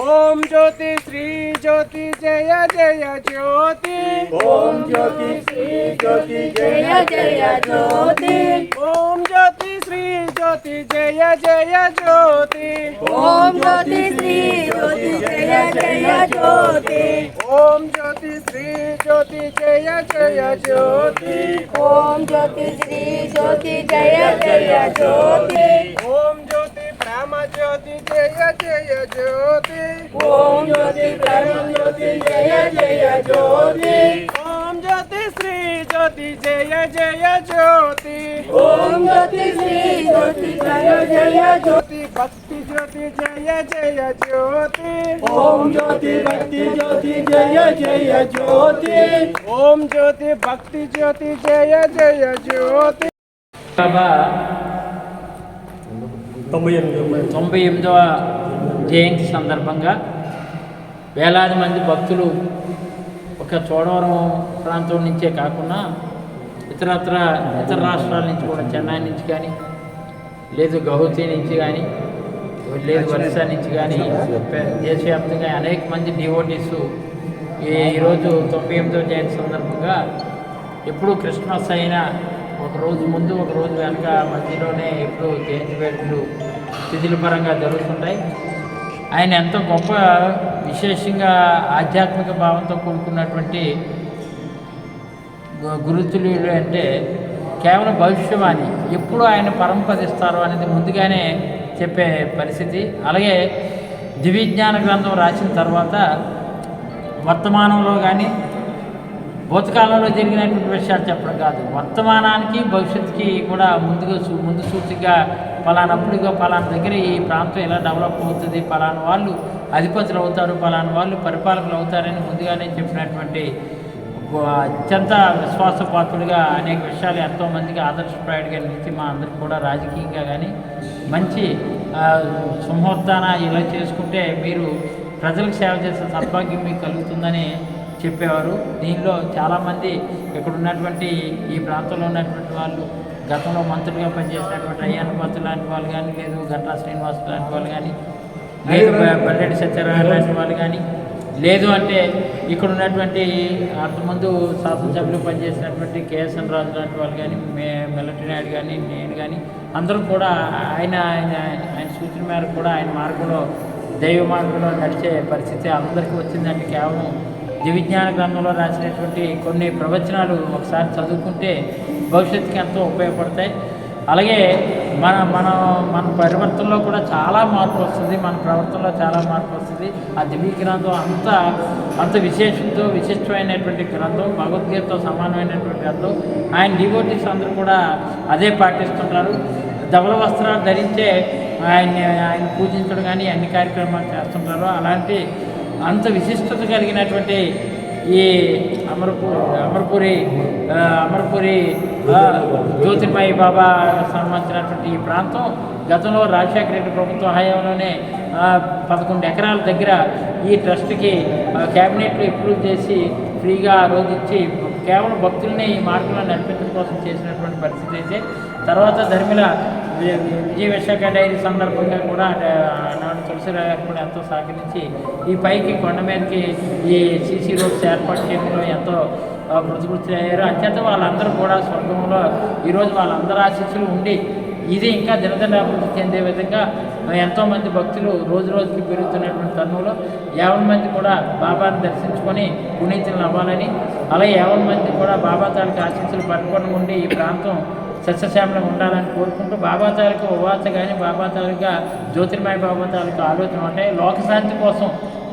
B: ఓం జ్యోతి శ్రీ జ్యోతి జయ జయ జ్యోతి
D: ఓం జ్యోతి శ్రీ జ్యోతి జయ జయ జ్యోతి
B: ఓం జ్యోతి శ్రీ జ్యోతి జయ జయ జ్యోతి
D: ఓం జ్యోతి శ్రీ జ్యోతి జయ జయ జ్యోతి
B: ఓం జ్యోతి శ్రీ జ్యోతి జయ జయ జ్యోతి
D: ఓం జ్యోతి శ్రీ జ్యోతి జయ జయ జ్యోతి
B: ఓం జ్యోతి ప్రేమ జ్యోతి జయ జయ జ్యోతి
D: ఓం జ్యోతి ప్రేమ జ్యోతి జయ జయ జ్యోతి
B: ఓం జ్యోతి శ్రీ జ్యోతి జయ జయ జ్యోతి
D: ఓం జ్యోతి శ్రీ జ్యోతి జయ జయ జ్యోతి
B: భక్తి జ్యోతి జయ జయ జ్యోతి
D: ఓం జ్యోతి భక్తి జ్యోతి జయ జయ జ్యోతి
B: ఓం జ్యోతి భక్తి జ్యోతి జయ జయ జ్యోతి
E: బాబా 98వ జయంతి సందర్భంగా వేలాది మంది భక్తులు ఒక చోడవరం ప్రాంతం నుంచే కాకుండా ఇతర రాష్ట్రాల నుంచి కూడా చెన్నై నుంచి కానీ లేదు గౌహతి నుంచి కానీ లేదు ఒరిస్సా నుంచి కానీ దేశవ్యాప్తంగా అనేక మంది డివోటీసు ఈరోజు 98వ జయంతి సందర్భంగా ఎప్పుడూ క్రిస్మస్ అయినా ఒక రోజు ముందు ఒక రోజు వెనక మధ్యలోనే ఎప్పుడు జయంతి వేడుకలు తిథుల పరంగా జరుగుతుంటాయి. ఆయన ఎంతో గొప్ప విశేషంగా ఆధ్యాత్మిక భావంతో కూడుకున్నటువంటి గురుతుల్యుడు అంటే కేవలం భవిష్యవాణి, ఎప్పుడు ఆయన పరంపదిస్తారు అనేది ముందుగానే చెప్పే పరిస్థితి. అలాగే దివ్యజ్ఞాన గ్రంథం రాసిన తర్వాత వర్తమానంలో కానీ భూతకాలంలో జరిగినటువంటి విషయాలు చెప్పడం కాదు, వర్తమానానికి భవిష్యత్తుకి కూడా ముందు సూచిగా పలానప్పుడుగా పలానా దగ్గర ఈ ప్రాంతం ఎలా డెవలప్ అవుతుంది, పలానా వాళ్ళు అధిపతులు అవుతారు, పలానా వాళ్ళు పరిపాలకులు అవుతారని ముందుగానే చెప్పినటువంటి అత్యంత విశ్వాసపాత్రుడిగా అనేక విషయాలు ఎంతోమందికి ఆదర్శప్రాయుడిగా నిలిచి మా అందరికి కూడా రాజకీయంగా కానీ మంచి సింహోత్థాన ఇలా చేసుకుంటే మీరు ప్రజలకు సేవ చేసే సద్భాగ్యం మీకు కలుగుతుందని చెప్పేవారు. దీనిలో చాలామంది ఇక్కడ ఉన్నటువంటి ఈ ప్రాంతంలో ఉన్నటువంటి వాళ్ళు గతంలో మంత్రులుగా పనిచేసినటువంటి అయ్యన్న పంతులు లాంటి వాళ్ళు కానీ, లేదు గంటా శ్రీనివాస్ లాంటి వాళ్ళు కానీ, లేదు బల్లెడి సత్యనారాయణ లాంటి వాళ్ళు కానీ, లేదు అంటే ఇక్కడ ఉన్నటువంటి అంతకుముందు శాసనసభ్యులు పనిచేసినటువంటి కేఎస్ఎన్ రాజు లాంటి వాళ్ళు కానీ, మెల్లటి నాయుడు కానీ, నేను కానీ అందరూ కూడా ఆయన సూచన మేరకు కూడా ఆయన మార్గంలో దైవ మార్గంలో నడిచే పరిస్థితి అందరికీ వచ్చిందంటే కేవలం దివ్యజ్ఞాన గ్రంథంలో రాసినటువంటి కొన్ని ప్రవచనాలు ఒకసారి చదువుకుంటే భవిష్యత్తుకి ఎంతో ఉపయోగపడతాయి. అలాగే మన పరివర్తనలో కూడా చాలా మార్పు వస్తుంది, మన ప్రవర్తనలో చాలా మార్పు వస్తుంది. ఆ దివ్య గ్రంథం అంత విశిష్టమైనటువంటి గ్రంథం, భగవద్గీతతో సమానమైనటువంటి గ్రంథం. ఆయన డివోటీస్ అందరూ కూడా అదే పాటిస్తుంటారు. ధవళ వస్త్రాలు ధరించే ఆయన పూజించడం కానీ అన్ని కార్యక్రమాలు చేస్తుంటారు. అలాంటి అంత విశిష్టత కలిగినటువంటి ఈ అమరపూరి జ్యోతిర్మయి బాబా సంబంధించినటువంటి ఈ ప్రాంతం గతంలో రాజశేఖర రెడ్డి ప్రభుత్వ హయాంలోనే 11 ఎకరాల దగ్గర ఈ ట్రస్ట్కి క్యాబినెట్లో అప్రూవ్ చేసి ఫ్రీగా రోజుచ్చి కేవలం భక్తుల్ని ఈ మార్గంలో నడిపించడం కోసం చేసినటువంటి పరిస్థితి అయితే, తర్వాత ధర్మిల విజయ విశాఖ డైరీ సందర్భంగా కూడా నాడు తులసిరావు గారు కూడా ఎంతో సహకరించి ఈ పైకి కొండ మీదకి ఈ సీసీ రోడ్స్ ఏర్పాటు చేయడంలో ఎంతో కృతకృత్యులు అయ్యారు. అంచేత వాళ్ళందరూ కూడా స్వర్గంలో ఈరోజు వాళ్ళందరూ ఆశీస్సులు ఉండి ఇది ఇంకా దినదిన అభివృద్ధి చెందే విధంగా ఎంతోమంది భక్తులు రోజు రోజుకి పెరుగుతున్నటువంటి తరుణంలో 50 మంది కూడా బాబాను దర్శించుకొని పునీతులను అవ్వాలని, అలాగే 50 మంది కూడా బాబా తాలూకు ఆశీస్సులు పరిపూర్ణంగా ఉండి ఈ ప్రాంతం సస్యశ్యామలంగా ఉండాలని కోరుకుంటూ బాబా తాలూకు ఉవాస కానీ బాబా తాలూకా జ్యోతిర్మయ బాబా తాలూకు ఆలోచన అంటే లోకశాంతి కోసం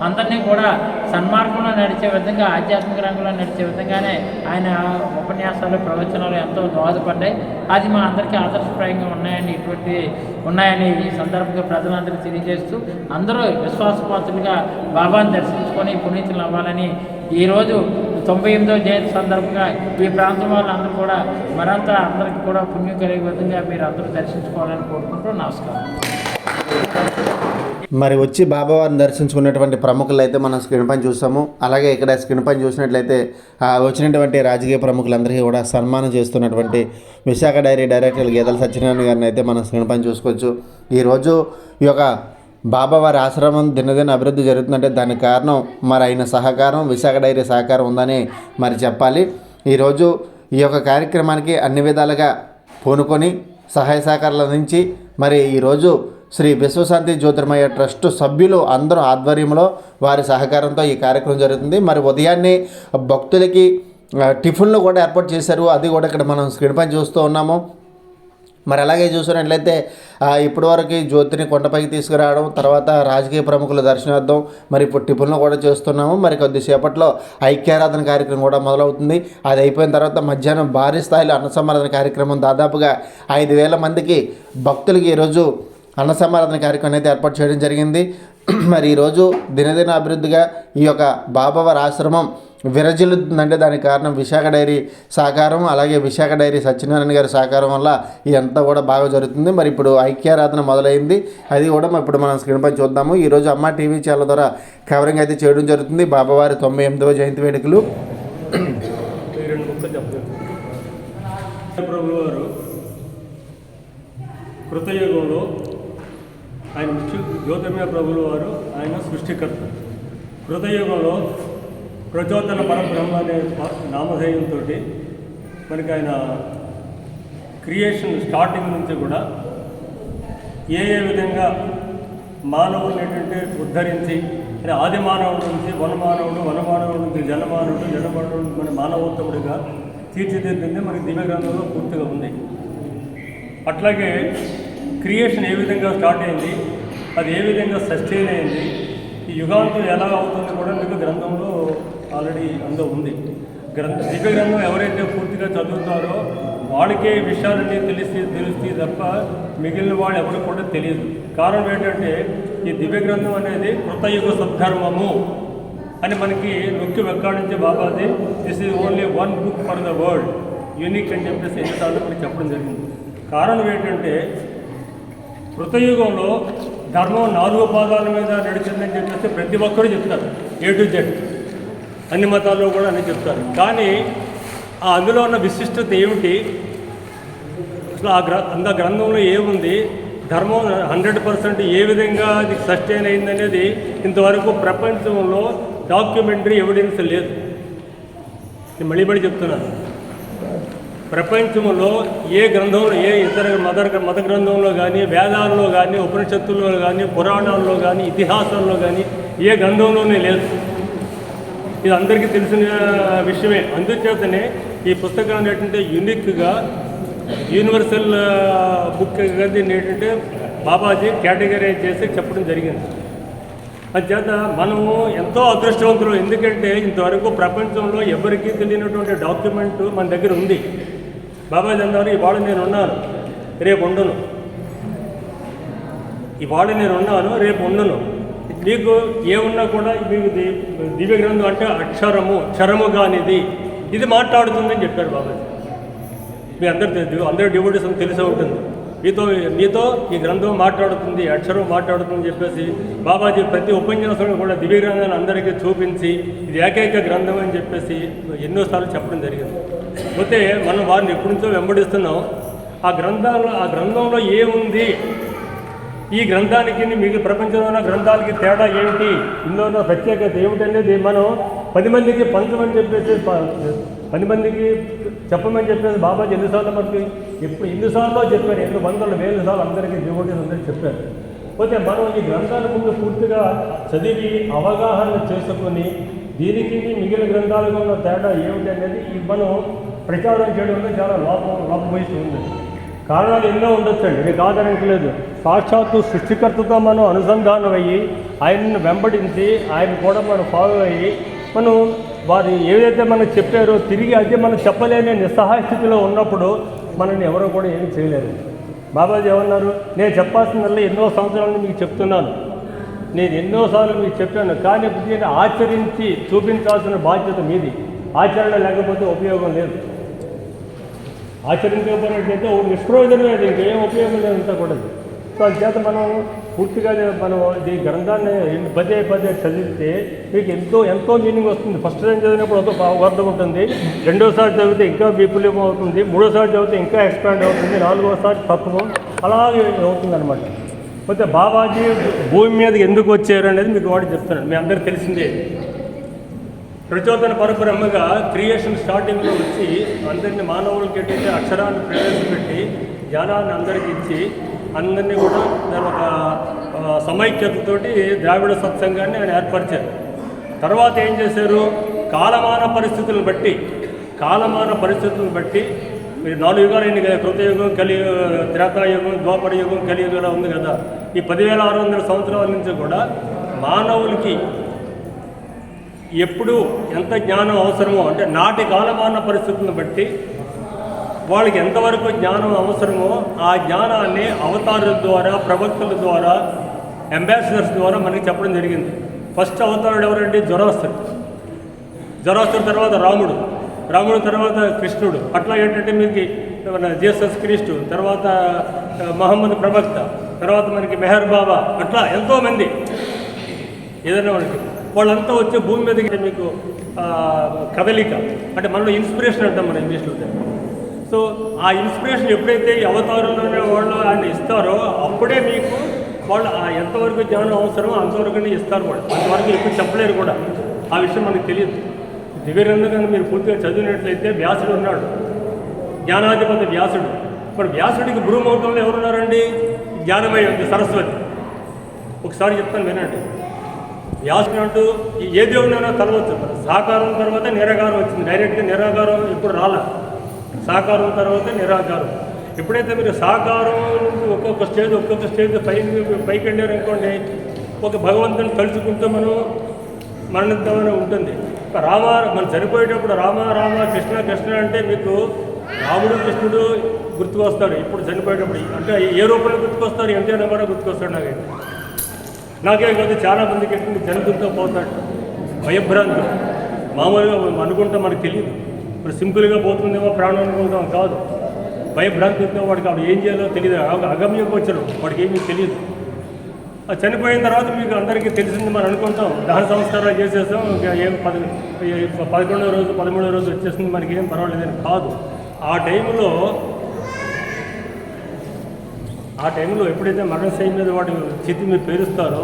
E: అందరినీ కూడా సన్మార్గంలో నడిచే విధంగా, ఆధ్యాత్మిక రంగంలో నడిచే విధంగానే ఆయన ఉపన్యాసాలు ప్రవచనాలు ఎంతో దోహదపడ్డాయి. అది మా అందరికీ ఆదర్శప్రాయంగా ఉన్నాయని ఈ సందర్భంగా ప్రజలందరికీ తెలియజేస్తూ అందరూ విశ్వాసపాత్రులుగా బాబాను దర్శించుకొని పునీతులు అవ్వాలని ఈరోజు 98వ జయంతి సందర్భంగా ఈ ప్రాంతం వాళ్ళందరూ కూడా మరంతా అందరికీ కూడా పుణ్యం కలిగే విధంగా మీరు అందరూ దర్శించుకోవాలని కోరుకుంటూ నమస్కారం.
A: మరి వచ్చి బాబావారిని దర్శించుకున్నటువంటి ప్రముఖులు అయితే మనం స్క్రీన్ పైన చూస్తాము. అలాగే ఇక్కడ స్క్రీన్ పైన చూసినట్లయితే వచ్చినటువంటి రాజకీయ ప్రముఖులందరికీ కూడా సన్మానం చేస్తున్నటువంటి విశాఖ డైరీ డైరెక్టర్ గేదెల సత్యనారాయణ గారిని అయితే మనం స్క్రీన్ పైన చూసుకోవచ్చు. ఈరోజు ఈ యొక్క బాబావారి ఆశ్రమం దినదిన అభివృద్ధి జరుగుతుందంటే దానికి కారణం మరి ఆయన సహకారం, విశాఖ డైరీ సహకారం ఉందని మరి చెప్పాలి. ఈరోజు ఈ యొక్క కార్యక్రమానికి అన్ని విధాలుగా పూనుకొని సహాయ సహకారాలు అందించి మరి ఈరోజు శ్రీ విశ్వశాంతి జ్యోతిర్మయ ట్రస్ట్ సభ్యులు అందరూ ఆధ్వర్యంలో వారి సహకారంతో ఈ కార్యక్రమం జరుగుతుంది. మరి ఉదయాన్నే భక్తులకి టిఫిన్లు కూడా ఏర్పాటు చేశారు, అది కూడా ఇక్కడ మనం స్క్రీన్ పైన చూస్తూ ఉన్నాము. మరి అలాగే చూసినట్లయితే ఇప్పటివరకు జ్యోతిని కొండపైకి తీసుకురావడం, తర్వాత రాజకీయ ప్రముఖుల దర్శనార్థం మరి ఇప్పుడు టిఫిన్లు కూడా చేస్తున్నాము. మరి కొద్దిసేపట్లో ఐక్యారాధన కార్యక్రమం కూడా మొదలవుతుంది. అది అయిపోయిన తర్వాత మధ్యాహ్నం భారీ స్థాయిలో అన్నసమారాధన కార్యక్రమం దాదాపుగా 5,000 మందికి భక్తులకి ఈరోజు అన్నసమారాధన కార్యక్రమం అయితే ఏర్పాటు చేయడం జరిగింది. మరి ఈరోజు దినదిన అభివృద్ధిగా ఈ యొక్క బాబావారి ఆశ్రమం విరజిల్లుతుందంటే దానికి కారణం విశాఖ డైరీ సహకారం, అలాగే విశాఖ డైరీ సత్యనారాయణ గారి సహకారం వల్ల ఇదంతా కూడా బాగా జరుగుతుంది. మరి ఇప్పుడు ఐక్యారాధన మొదలైంది, అది కూడా ఇప్పుడు మనం స్క్రీన్ పై చూద్దాము. ఈరోజు అమ్మ టీవీ ఛానల్ ద్వారా కవరింగ్ అయితే చేయడం జరుగుతుంది. బాబావారి 98వ జయంతి వేడుకలు.
C: ప్రభువారు కృతయుగంలో ఆయన జ్యోతిర్మయ ప్రభుల వారు ఆయన సృష్టికర్త. కృతయుగంలో ప్రచోదన పరబ్రహ్మ అనే నామధేయంతో మనకి ఆయన క్రియేషన్ స్టార్టింగ్ నుంచి కూడా ఏ విధంగా మానవుని ఏంటంటే ఉద్ధరించి ఆది మానవుడి నుంచి వనమానవుడు, వనమానవుడి నుంచి జనమానవుడు, జనమానవుడు మన మానవోత్తముడిగా తీర్చిదిద్దింది మనకి దివ్య గ్రంథంలో పూర్తిగా ఉంది. అట్లాగే క్రియేషన్ ఏ విధంగా స్టార్ట్ అయింది, అది ఏ విధంగా సస్టైన్ అయింది, ఈ యుగాంతం ఎలా అవుతుంది కూడా మీకు గ్రంథంలో ఆల్రెడీ అందులో ఉంది. దివ్య గ్రంథం ఎవరైతే పూర్తిగా చదువుతారో వాళ్ళకే విషయాలన్నీ తెలుస్తాయి తప్ప మిగిలిన వాళ్ళు ఎవరికి కూడా తెలియదు. కారణం ఏంటంటే ఈ దివ్య గ్రంథం అనేది కృతయుగ సద్ధర్మము అని మనకి నొక్కి వెక్కాడించే బాబాది. This is only one book for the world, unique అని చెప్పేసి ఎన్నిసార్లు మనకి చెప్పడం జరిగింది. కారణం ఏంటంటే కృతయుగంలో ధర్మం 4 పాదాల మీద నడిచిందని చెప్పేసి ప్రతి ఒక్కరూ చెప్తారు, A to Z, అన్ని మతాల్లో కూడా అన్నీ చెప్తారు. కానీ అందులో ఉన్న విశిష్టత ఏమిటి, అసలు ఆ గ్రంథంలో ఏముంది, ధర్మం 100% ఏ విధంగా అది సస్టైన్ అయిందనేది ఇంతవరకు ప్రపంచంలో డాక్యుమెంటరీ ఎవిడెన్స్ లేదు. నేను మళ్ళీ చెప్తున్నాను, ప్రపంచంలో ఏ గ్రంథంలో, ఏ ఇతర మత గ్రంథంలో కానీ, వేదాల్లో కానీ, ఉపనిషత్తుల్లో కానీ, పురాణాల్లో కానీ, ఇతిహాసాల్లో కానీ ఏ గ్రంథంలోనే లేదు. ఇది అందరికీ తెలిసిన విషయమే. అందుచేతనే ఈ పుస్తకాన్ని ఏంటంటే యూనిక్గా యూనివర్సల్ బుక్ దీన్ని ఏంటంటే బాబాజీ కేటగరైజ్ చేసి చెప్పడం జరిగింది. అందుచేత మనము ఎంతో అదృష్టవంతులు. ఎందుకంటే ఇంతవరకు ప్రపంచంలో ఎవరికీ తెలియనటువంటి డాక్యుమెంట్ మన దగ్గర ఉంది. బాబాజీ అన్నారు, ఇవాళ నేను ఉన్నాను, రేపు ఉండను, ఇవాళ నేను ఉన్నాను, రేపు ఉండను. మీకు ఏమున్నా కూడా మీకు దివ్య గ్రంథం అంటే అక్షరము, క్షరము కానిది, ఇది మాట్లాడుతుందని చెప్పారు బాబాజీ. మీ అందరి డివోటీస్ అని తెలిసే ఉంటుంది. మీతో ఈ గ్రంథం మాట్లాడుతుంది, అక్షరం మాట్లాడుతుందని చెప్పేసి బాబాజీ ప్రతి ఉపన్యాసంలో కూడా దివ్య గ్రంథాన్ని అందరికీ చూపించి ఇది ఏకైక గ్రంథం అని చెప్పేసి ఎన్నోసార్లు చెప్పడం జరిగింది. పోతే మనం వారిని ఎప్పటి నుంచో వెంబడిస్తున్నాం. ఆ గ్రంథంలో ఏముంది, ఈ గ్రంథానికి మీకు ప్రపంచంలో ఉన్న గ్రంథాలకి తేడా ఏమిటి, ఇందులో ఉన్న ప్రత్యేకత ఏమిటనేది మనం 10 మందికి పంచమని చెప్పేసి 10 మందికి చెప్పమని చెప్పేసి బాబాజీ ఎన్నిసార్లు మనకి ఎన్నిసార్లు చెప్పారు, 800,000 సార్లు అందరికీ డివోటీస్ అందరికీ చెప్పారు. పోతే మనం ఈ గ్రంథాల ముందు పూర్తిగా చదివి అవగాహన చేసుకొని దీనికి మిగిలిన గ్రంథాలకు ఉన్న తేడా ఏమిటి అనేది మనం ప్రచారం చేయడంలో చాలా లోపభూయిస్తూ ఉంది. కారణాలు ఎన్నో ఉండొచ్చండి, నేను కాదనట్లేదు. సాక్షాత్తు సృష్టికర్తతో మనం అనుసంధానం అయ్యి ఆయనను వెంబడించి ఆయన కూడా మనం ఫాలో అయ్యి మనం వారు ఏదైతే మనకు చెప్పారో తిరిగి అదే మనం చెప్పలేని నిస్సహాయ స్థితిలో ఉన్నప్పుడు మనల్ని ఎవరో కూడా ఏమీ చేయలేరు. బాబాజీ ఏమన్నారు, నేను చెప్పాల్సిందల్లా ఎన్నో సంవత్సరాల మీకు చెప్తున్నాను, నేను ఎన్నోసార్లు మీకు చెప్పాను, కానీ దీన్ని ఆచరించి చూపించాల్సిన బాధ్యత మీది. ఆచరణ లేకపోతే ఉపయోగం లేదు. ఆచరించకపోయినట్లయితే నిష్ప్రయోజనమే, ఇంకేం ఉపయోగం లేదు అంతా కూడా. సో అందుచేత మనం పూర్తిగా మనం ఈ గ్రంథాన్ని పదే చదివితే మీకు ఎంతో మీనింగ్ వస్తుంది. ఫస్ట్ టైం చదివినప్పుడు ఒక అర్థం ఉంటుంది, రెండోసారి చదివితే ఇంకా విపులం అవుతుంది, మూడోసారి చదివితే ఇంకా ఎక్స్పాండ్ అవుతుంది, నాలుగోసారి తత్వం అలాగే అవుతుంది అనమాట. పోతే బాబాజీ భూమి మీదకి ఎందుకు వచ్చారు అనేది మీకు వాడు చెప్తున్నాను. మీ అందరికి తెలిసిందే, ప్రచోదన పరబ్రహ్మగా క్రియేషన్ స్టార్టింగ్లో వచ్చి అందరినీ మానవులకి ఏంటంటే అక్షరాన్ని ప్రవేశపెట్టి జ్ఞానాన్ని అందరికీ ఇచ్చి అందరినీ కూడా దాని ఒక సమైక్యతతోటి ద్రావిడ సత్సంగాన్ని ఆయన ఏర్పరిచారు. తర్వాత ఏం చేశారు, కాలమాన పరిస్థితులను బట్టి మీరు 4 యుగాలు అయింది కదా, కృతయుగం, త్రేతాయుగం, ద్వాపర యుగం, కలియుగం ఉంది కదా. ఈ 10,600 సంవత్సరాల నుంచి కూడా మానవులకి ఎప్పుడు ఎంత జ్ఞానం అవసరమో, అంటే నాటి కాలమాన పరిస్థితులను బట్టి వాళ్ళకి ఎంతవరకు జ్ఞానం అవసరమో ఆ జ్ఞానాన్ని అవతారుల ద్వారా, ప్రవక్తల ద్వారా, అంబాసిడర్స్ ద్వారా మనకి చెప్పడం జరిగింది. ఫస్ట్ అవతారుడు ఎవరంటే జొరాస్టర్ తర్వాత రాముడు తర్వాత కృష్ణుడు. అట్లా ఏంటంటే మీకు జీసస్ క్రీస్తు, తర్వాత మహమ్మద్ ప్రవక్త, తర్వాత మనకి మెహర్ బాబా, అట్లా ఎంతోమంది ఏదైనా వాళ్ళంతా వచ్చే భూమి మీదకి మీకు కదలిక అంటే మనలో ఇన్స్పిరేషన్ అంటాం మన ఇంగ్లీష్లో. సో ఆ ఇన్స్పిరేషన్ ఎప్పుడైతే ఈ అవతారంలోనే వాళ్ళు ఆయన ఇస్తారో అప్పుడే మీకు వాళ్ళు ఎంతవరకు జ్ఞానం అవసరమో అంతవరకునే ఇస్తారు. వాళ్ళు అంతవరకు ఎక్కువ చెప్పలేరు కూడా. ఆ విషయం మనకు తెలియదు. దివ్య గ్రంథాన్ని మీరు పూర్తిగా చదివినట్లయితే వ్యాసుడు ఉన్నాడు, జ్ఞానాధిపతి వ్యాసుడు. ఇప్పుడు వ్యాసుడికి భూమౌతంలో ఎవరున్నారండి, జ్ఞానమై ఉంది సరస్వతి. ఒకసారి చెప్తాను వినండి. యాసన అంటూ ఏ దేవుడినైనా కలవచ్చు. సాకారం తర్వాత నిరాకారం వచ్చింది. డైరెక్ట్గా నిరాకారం ఇప్పుడు రాలా. సాకారం తర్వాత నిరాకారం. ఎప్పుడైతే మీరు సాకారం నుంచి ఒక్కొక్క స్టేజ్ పైకి వెళ్ళారనుకోండి, ఒక భగవంతుని తలుచుకుంటూ మనం మరణిద్దామని ఉంటుంది. మనం చనిపోయేటప్పుడు రామ రామ కృష్ణ కృష్ణ అంటే మీకు రాముడు కృష్ణుడు గుర్తుకొస్తాడు. ఇప్పుడు చనిపోయేటప్పుడు అంటే ఏ రూపంలో గుర్తుకొస్తారు? ఎన్టీఆర్ కూడా గుర్తుకొస్తాడు. నాకే కాదు, చాలా మందికి ఎటువంటి జంతువుతో పోతాడు, భయభ్రాంతులు. మామూలుగా అనుకుంటాం, మనకు తెలియదు. ఇప్పుడు సింపుల్గా పోతుందేమో ప్రాణం అనుకుంటాం, కాదు. భయభ్రాంతితో వాడికి అప్పుడు ఏం చేయాలో తెలియదు. అగమ్యకు వచ్చారు, వాడికి ఏమీ తెలియదు. చనిపోయిన తర్వాత మీకు అందరికీ తెలిసింది మనం అనుకుంటాం, దహన సంస్కారాలు చేసేసాం, ఏం 11వ రోజు 13వ రోజు వచ్చేసింది, మనకి ఏం పర్వాలేదని కాదు. ఆ టైంలో ఎప్పుడైతే మరణశైలి మీద వాడు చిత్తి మీరు పేరుస్తారో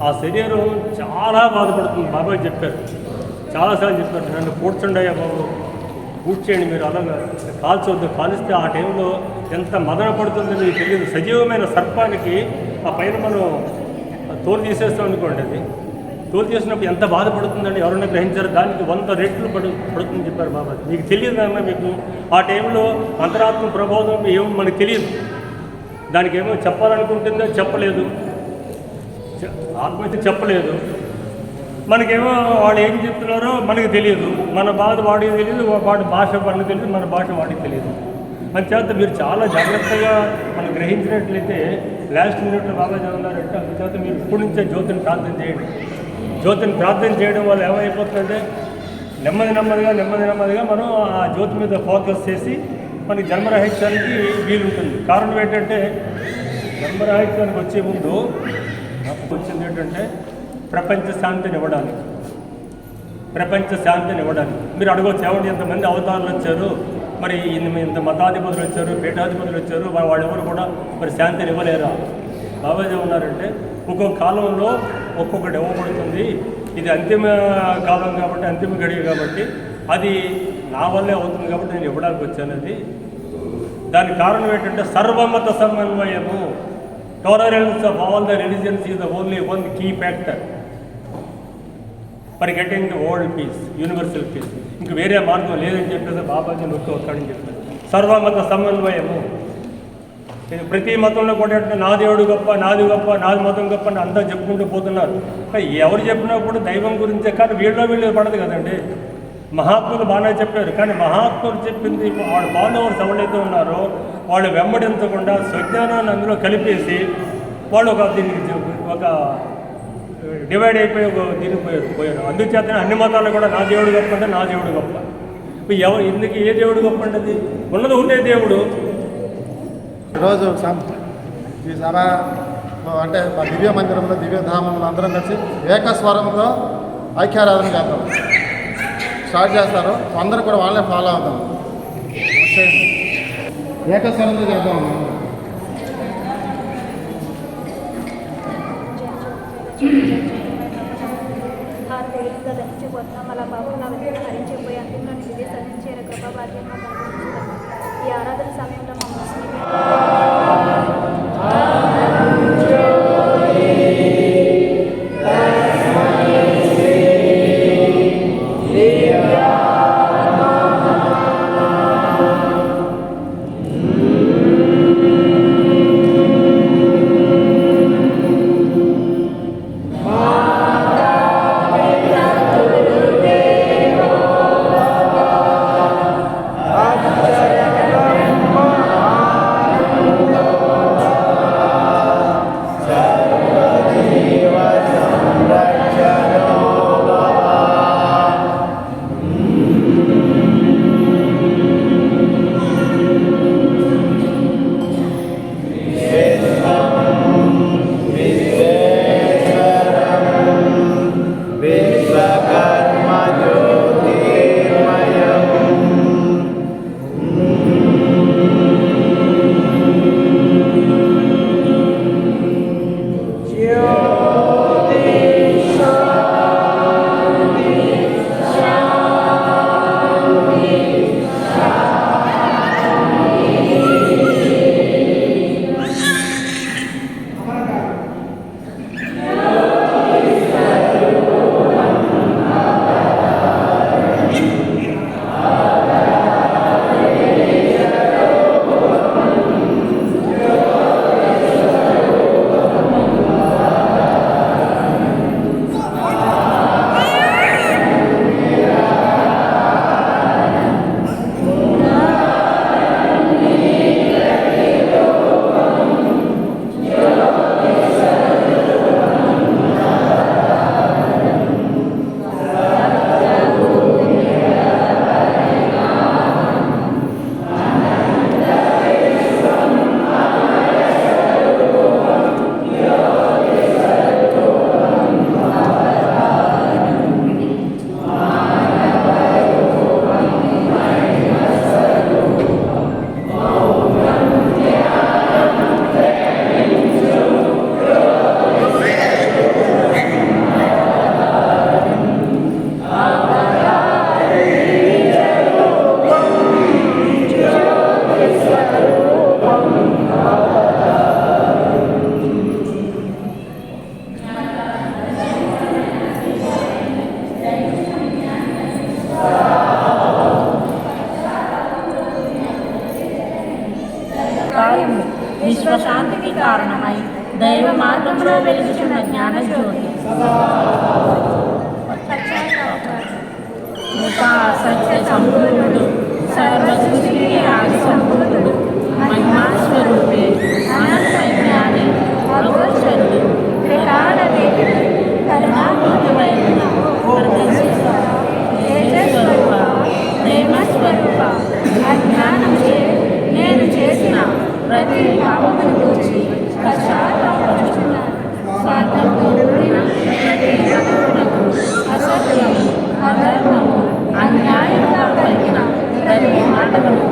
C: ఆ శరీరం చాలా బాధపడుతుంది. బాబాయ్ చెప్పారు, చాలాసార్లు చెప్పారు, నన్ను పూడ్చండియా బాబు, పూడ్చేయండి, మీరు అలాగా కాల్చొద్దు, కాలిస్తే ఆ టైంలో ఎంత మదన పడుతుందో మీకు తెలియదు. సజీవమైన సర్పానికి ఆ పైన మనం తోలు తీసేస్తాం అనుకోండి, అది తోలు చేసినప్పుడు ఎంత బాధపడుతుందని ఎవరైనా గ్రహించారు? దానికి 100 రెట్లు పడుతుందని చెప్పారు బాబా. మీకు తెలియదు అన్న, మీకు ఆ టైంలో అంతరాత్మ ప్రబోధం ఏమో మనకు తెలియదు. దానికి ఏమో చెప్పాలనుకుంటుందో చెప్పలేదు, ఆత్మహత్య చెప్పలేదు. మనకేమో వాళ్ళు ఏం చెప్తున్నారో మనకి తెలియదు, మన బాధ వాడికి తెలియదు, వాడి భాష మనకు తెలియదు, మన భాష వాడికి తెలియదు. అందుచేత మీరు చాలా జాగ్రత్తగా మనం గ్రహించినట్లయితే లాస్ట్ మినిట్లో బాగా చదువున్నారంటే, అందుచేత మీరు ఇప్పటి నుంచే జ్యోతిని ప్రార్థన చేయండి. జ్యోతిని ప్రార్థన చేయడం వల్ల ఏమైపోతుందంటే నెమ్మదిగా మనం ఆ జ్యోతి మీద ఫోకస్ చేసి మనకి జన్మరాహిత్యానికి వీలుంటుంది. కారణం ఏంటంటే, జన్మరాహిత్యానికి వచ్చే ముందు నాకు వచ్చింది ఏంటంటే ప్రపంచ శాంతిని ఇవ్వడానికి. మీరు అడగవచ్చు, ఏమంటే ఎంతమంది అవతారాలు వచ్చారు, మరి ఇంత మతాధిపతులు వచ్చారు, పీఠాధిపతులు వచ్చారు, వాళ్ళెవరు కూడా మరి శాంతిని ఇవ్వలేరా? బాబాజీ ఉన్నారంటే ఒక్కొక్క కాలంలో ఒక్కొక్కటి ఇవ్వబడుతుంది. ఇది అంతిమ కాలం కాబట్టి, అంతిమ గడియ కాబట్టి, అది నా వల్లే అవుతుంది కాబట్టి నేను ఇవ్వడానికి వచ్చానది. దానికి కారణం ఏంటంటే సర్వమత సమన్వయము. Tolerance of all the religions is the only one key factor for getting the world peace, universal peace. ఇంక వేరే మార్గం లేదని చెప్పేసి బాబాజీ నొక్కి ఒక్కడని చెప్పారు. సర్వమత సమన్వయము. ప్రతి మతంలో కూడా నా దేవుడు గొప్ప, నాది గొప్ప, నాది మతం గొప్ప అని అంతా చెప్పుకుంటూ పోతున్నారు. ఎవరు చెప్పినప్పుడు దైవం గురించే, కానీ వీళ్ళు పడదు కదండి. మహాత్ములు బాగానే చెప్పారు, కానీ మహాత్ములు చెప్పింది వాళ్ళ ఫాలోవర్స్ ఎవరైతే ఉన్నారో వాళ్ళు వెంబడించకుండా స్వజ్ఞానాన్ని అందులో కలిపేసి వాళ్ళు ఒక డివైడ్ అయిపోయి దీనికి పోయారు. అందుచేతనే అన్ని మతాలు కూడా నా దేవుడు గొప్ప అంటే నా దేవుడు గొప్ప. ఎందుకు ఏ దేవుడు గొప్ప అంటే ఉన్నది ఒకటే దేవుడు.
F: ఈరోజు ఈ సభ అంటే మా దివ్య మందిరంలో, దివ్యధామంలో అందరం కలిసి ఏకస్వరంతో ఐక్యారాధన చేద్దాం స్టార్ట్ చేస్తారు. అందరూ కూడా వాళ్ళే ఫాలో అవుతాం. ఏకస్వరంతో చేద్దాం.
D: ఆ తేలిగ్గా దహించిపోతున్నాం. అలా బాబు నా విధంగా హరించిపోయి అంతింలో నిధి సరించేర కృపభాగ్యంగా కనుగొంటున్నాం. ఈ ఆరాధన సమయంలో మమ్మల్ని
G: సహాయము విశ్వశాంతికి కారణమై దైవ మార్గంలో వెలుగుచున్న జ్ఞానజ్యోతి కృపా సత్య సంపూర్ణుడు సర్వ సృష్టికి ఆది సంపూర్ణుడు మహిమా స్వరూపే అనంత జ్ఞాని అగోచరుడు త్రికాల దేవుడు కరుణామూర్తివైన తేజస్వరూప ప్రేమస్వరూప అజ్ఞానముచే నేను చేసిన ప్రతి పాపమును గురించి పశ్చాత్తాపడుచున్నాను. స్వార్థంతో కూడిన ప్రతి తప్పులకు అసత్యము అధర్మము అన్యాయంగా పలికిన ప్రతి మాటలను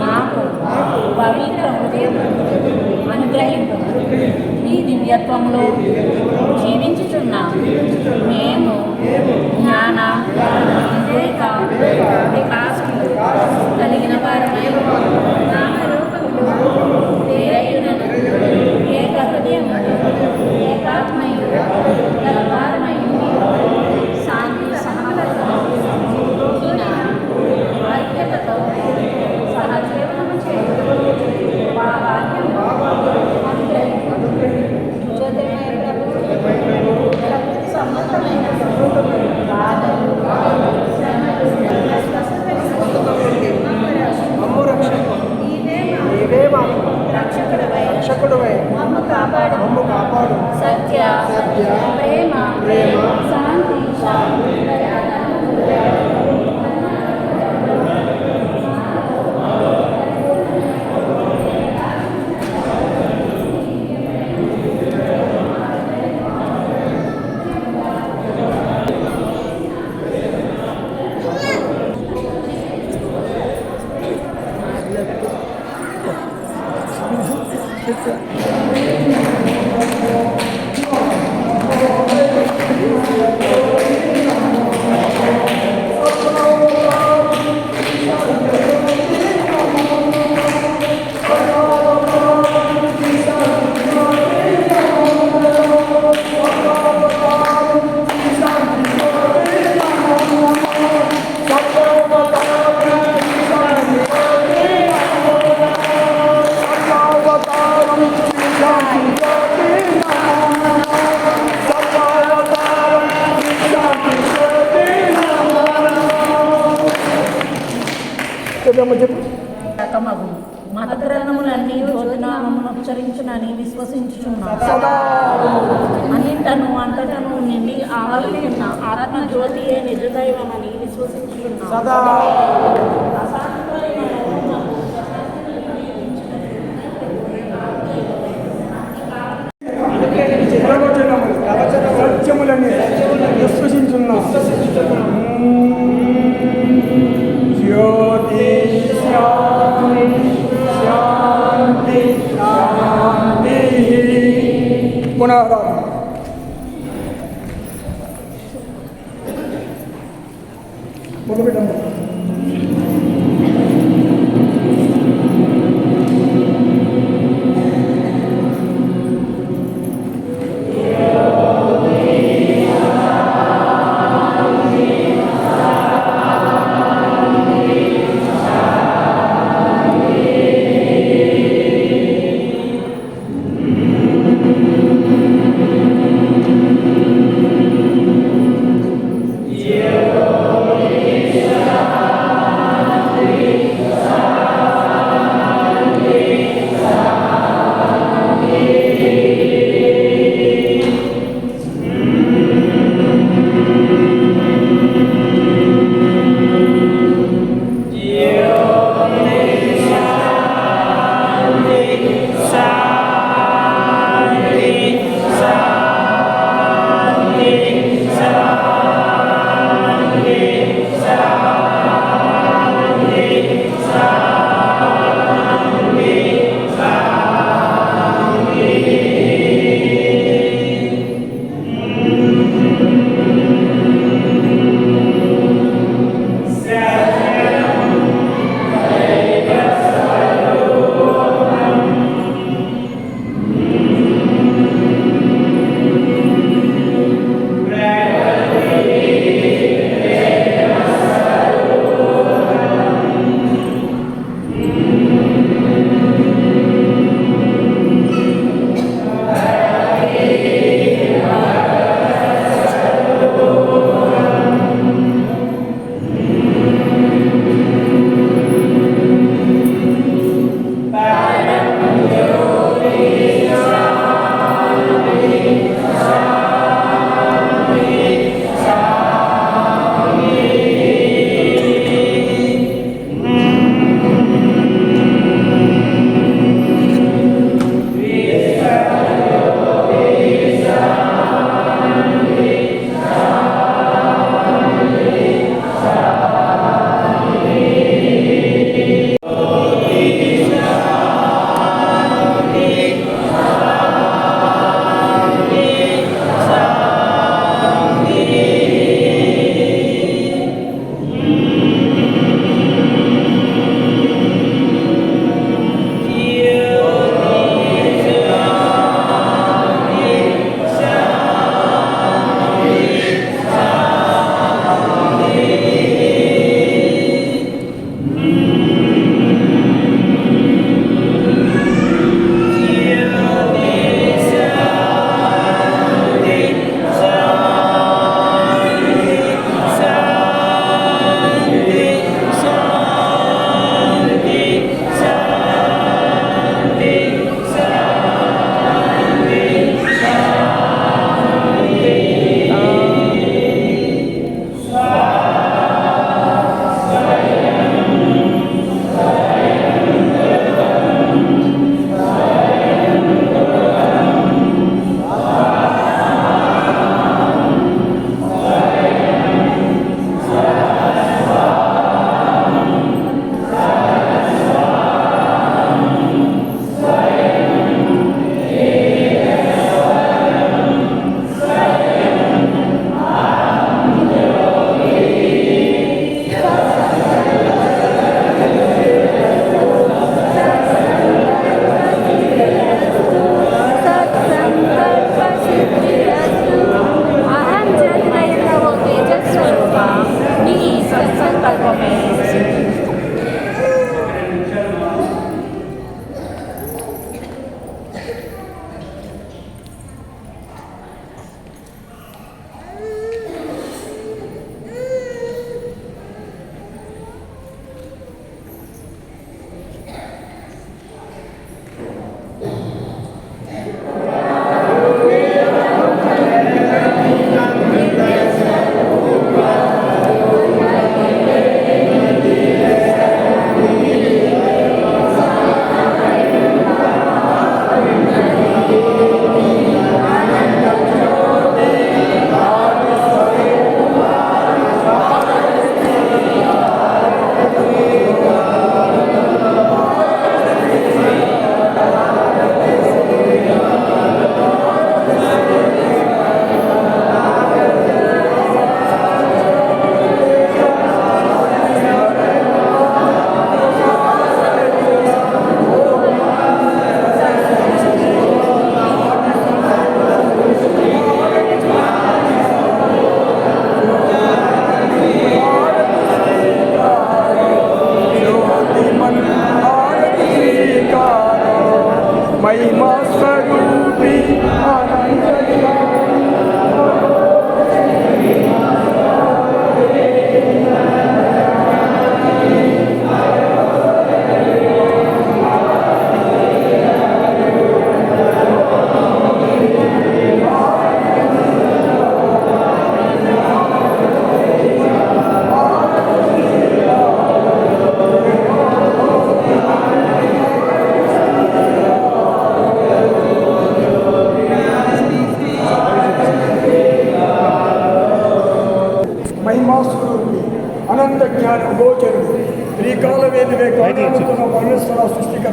G: మాకు పవిత్ర హృదయం అనుగ్రహింపు. ఈ దివ్యత్వంలో జీవించుచున్న మేము జ్ఞాన వివేక వికాసములు కలిగిన వారమై నామరూపములు వేరయునను ఏక హృదయం ఏకాత్మయు గలవారమై శాంతి సహనమున ఐక్యతతో సహజీవనము చేయు భాగ్యము అనుగ్రహించు. సమృద్ధమైన బాధలు
B: రక్షకుడవై
G: మమ్ము కాపాడు. సత్య ప్రేమ శాంతి మత గ్రంథములన్నీ జ్యోతినామమును ఉచ్చరించునని విశ్వసించుచున్నాను. అన్నింటను అంతటను నిండి ఆవరించిన ఆత్మ జ్యోతియే నిజదైవమని విశ్వసించుచున్నాను.
B: సత్యములని విశ్వసించున్నాం. జ్యోతి శాంతి శాంతి. పునః మొదలుపెట్టండి.
G: Yeah.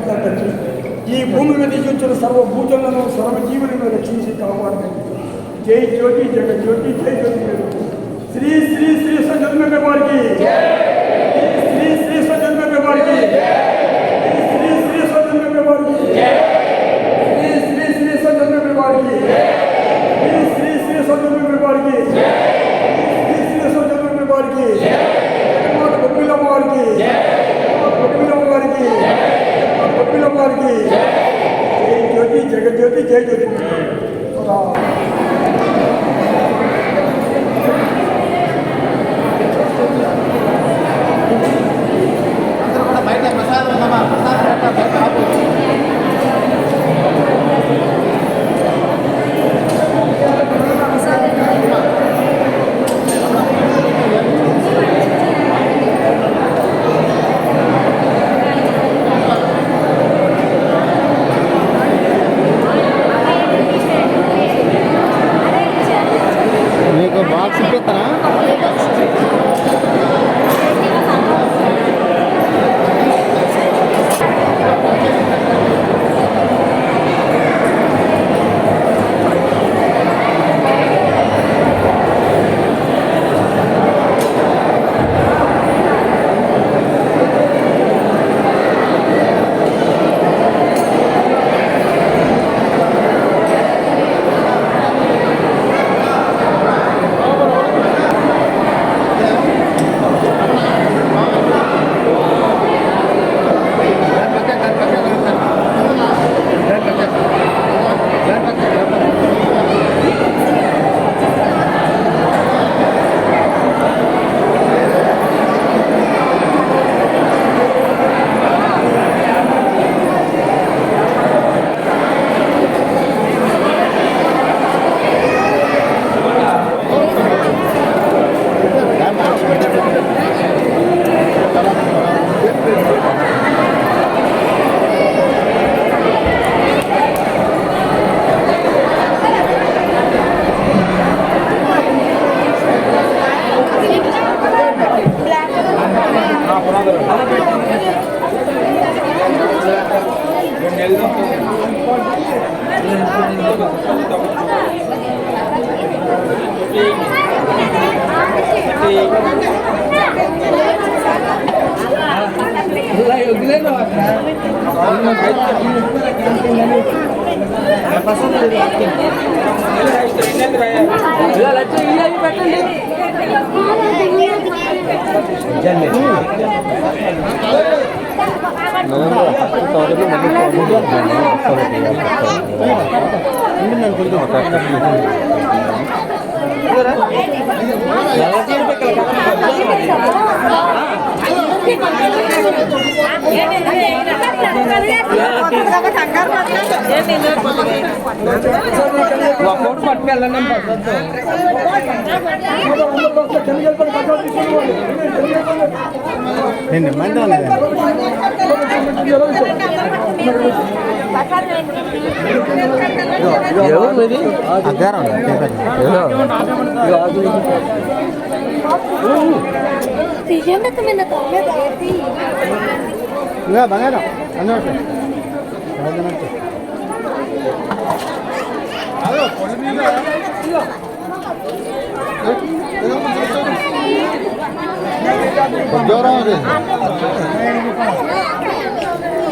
H: తండ్రి ఈ భూమి మీద జీవించిన సర్వభూతులను సర్వజీవులను రక్షించి కాపాడండి. జై జ్యోతి జగజ్యోతి జై జ్యోతి. శ్రీ శ్రీ శ్రీ సజన్మ వారికి శ్రీ శ్రీ సజన్మ వారికి శ్రీ శ్రీ సజన్మ వారికి శ్రీ శ్రీ శ్రీ సజన్మ వారికి శ్రీ శ్రీ సజన్మ వారికి శ్రీ శ్రీ సజన్మ వారికి గొప్పిలమ్మ వారికి గొప్పిలమ్మ వారికి గొప్పిలమ్మ వారికి జై జ్యోతి జగజ్యోతి జై జ్యోతి.
A: అందరూ కూడా బయట ప్రసాదం ఉందమ్మా, ప్రసాదం పెట్టాలి, బయట ఆపు. మీకు బాక్స్ ఇప్పిస్తానా?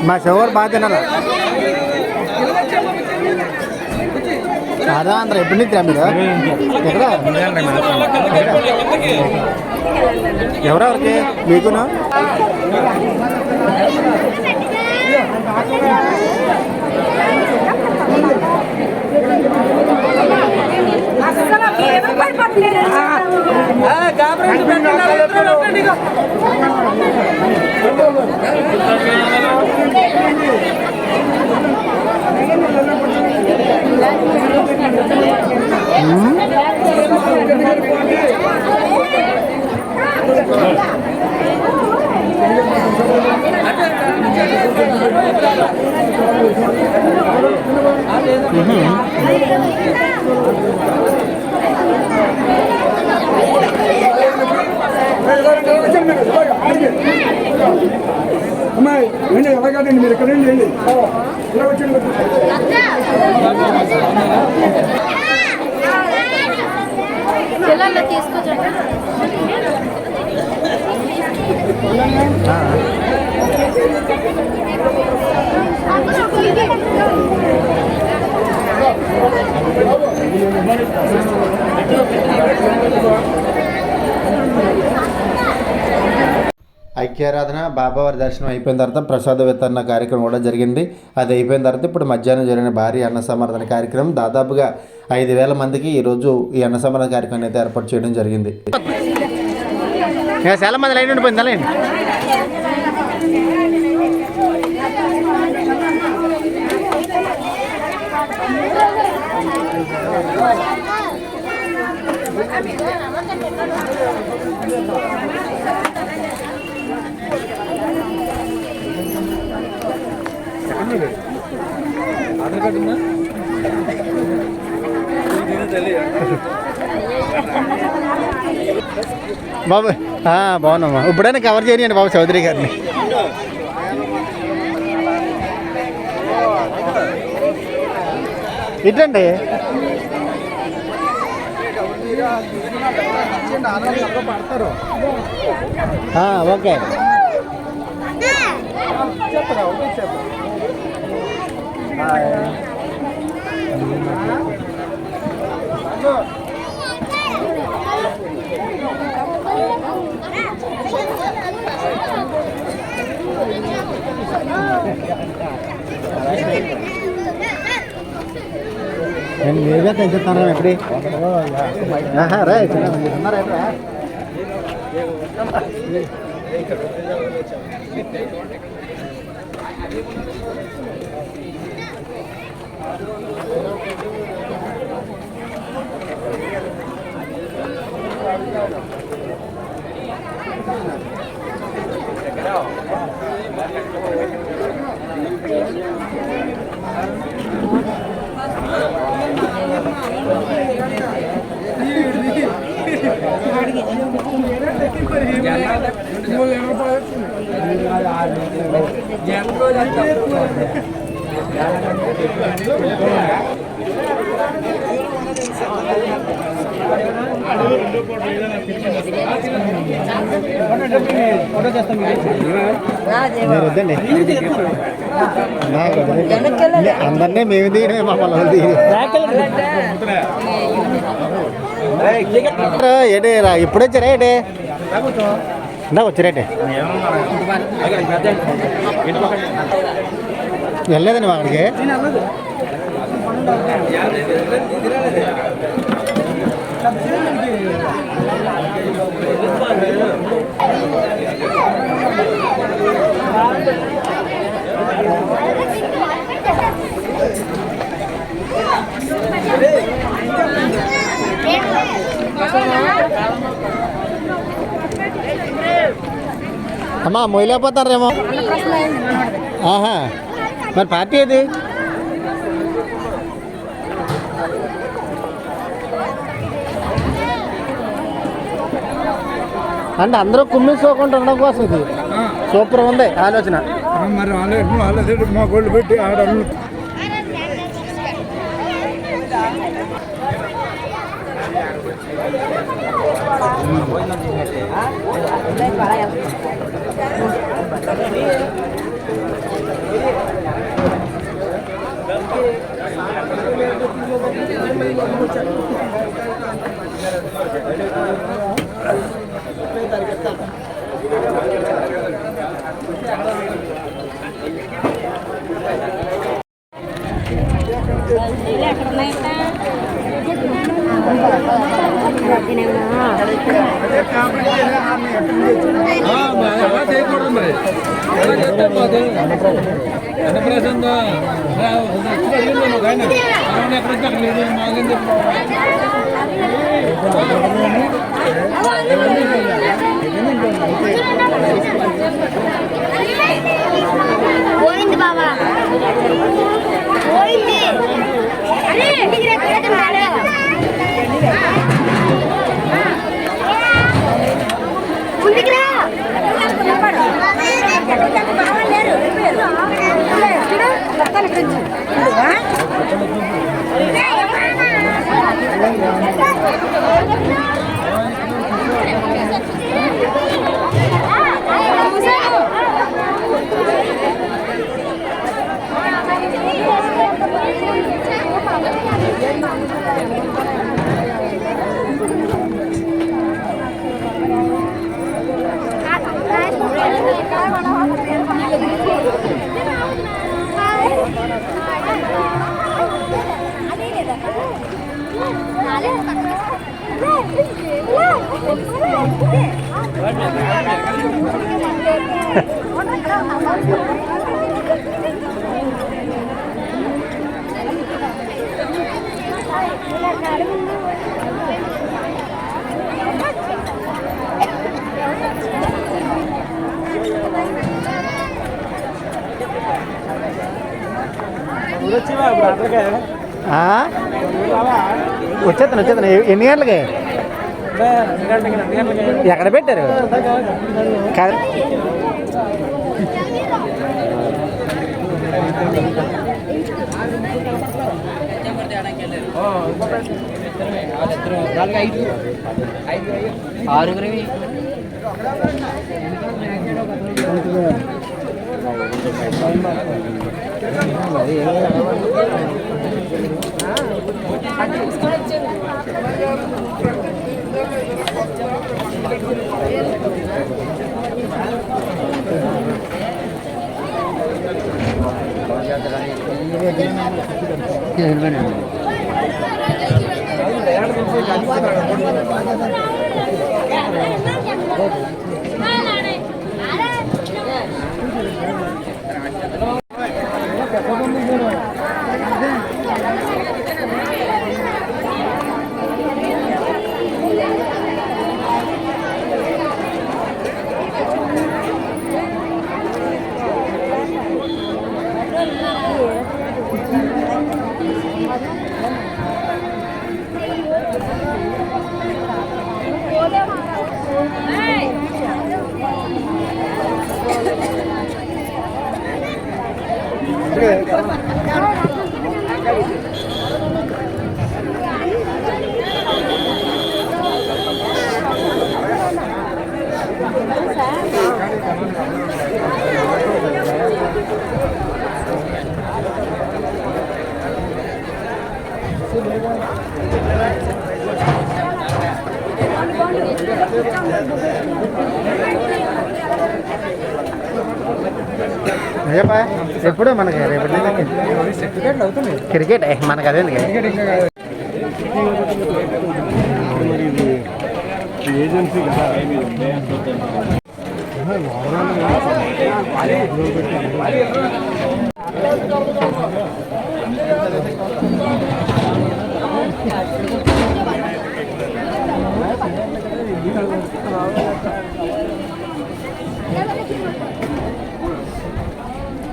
A: మా షవర్ బాగా తినాలా అదా అందరూ ఎప్పటి నుంచి మీరు ఎక్కడ ఎవరెవరికి మీకునా
H: Hey, అమ్మాయి ఏంటి ఎలాగండి మీరు ఎక్కడ వెళ్ళి ఇలా వచ్చి
D: పిల్లలు తీసుకొచ్చండి.
A: ఐక్యారాధన బాబావారి దర్శనం అయిపోయిన తర్వాత ప్రసాద వితరణ కార్యక్రమం కూడా జరిగింది. అది అయిపోయిన తర్వాత ఇప్పుడు మధ్యాహ్నం జరిగిన భారీ అన్న సమర్థన కార్యక్రమం దాదాపుగా 5,000 మందికి ఈరోజు ఈ అన్న సమర్థన కార్యక్రమం అయితే ఏర్పాటు చేయడం జరిగింది. చాలా మంది లైన్ ఉండిపోయిందా లైన్ బాబు బాగున్నామ్మా. ఇప్పుడైనా కవర్ చేయనియండి బాబు చౌదరి గారిని. ఇటండి ఓకే నేను మీరుగా తెంచుతాను ఎప్పుడు రైట్ ఉన్నారా వద్దండి అందరినీ మేము దిగడమే మా పొలం ఏటే రా ఇప్పుడు వచ్చారా ఏటే ఇందా వచ్చారేటే వెళ్ళలేదండి మా అక్కడికి అమ్మా మొయ్యలేకపోతారేమో. మరి పార్టీ ఏది? అంటే అందరూ కుమ్మించుకోకుండా ఉండడం కోసం ఇది సూపర్ ఉంది ఆలోచన.
H: మరి ఆలోచన మా గోళ్ళు పెట్టి ఆడ
D: పోయింది బాబా పోయింది ముందుకు రా
A: వచ్చేస్తాను ఎన్ని గంటలకి ఎక్కడ పెట్టారు కాదు
E: ఆరుగురివి
A: ఎప్పుడు మనకి క్రికెట్ మనకు అదే
C: ఏజెన్సీ కదా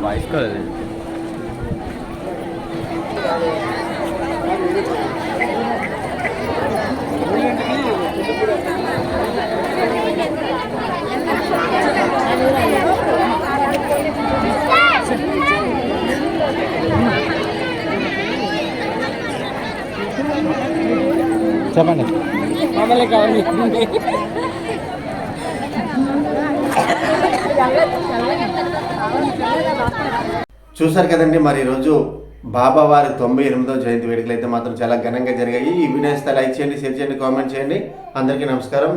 C: వాయిస్ కాదు
A: చెప్పండి చూసారు కదండి మరి ఈరోజు బాబావారి 98వ జయంతి వేడుకలు అయితే మాత్రం చాలా ఘనంగా జరిగాయి. ఈ వీడియో లైక్ చేయండి, షేర్ చేయండి, కామెంట్ చేయండి. అందరికీ నమస్కారం.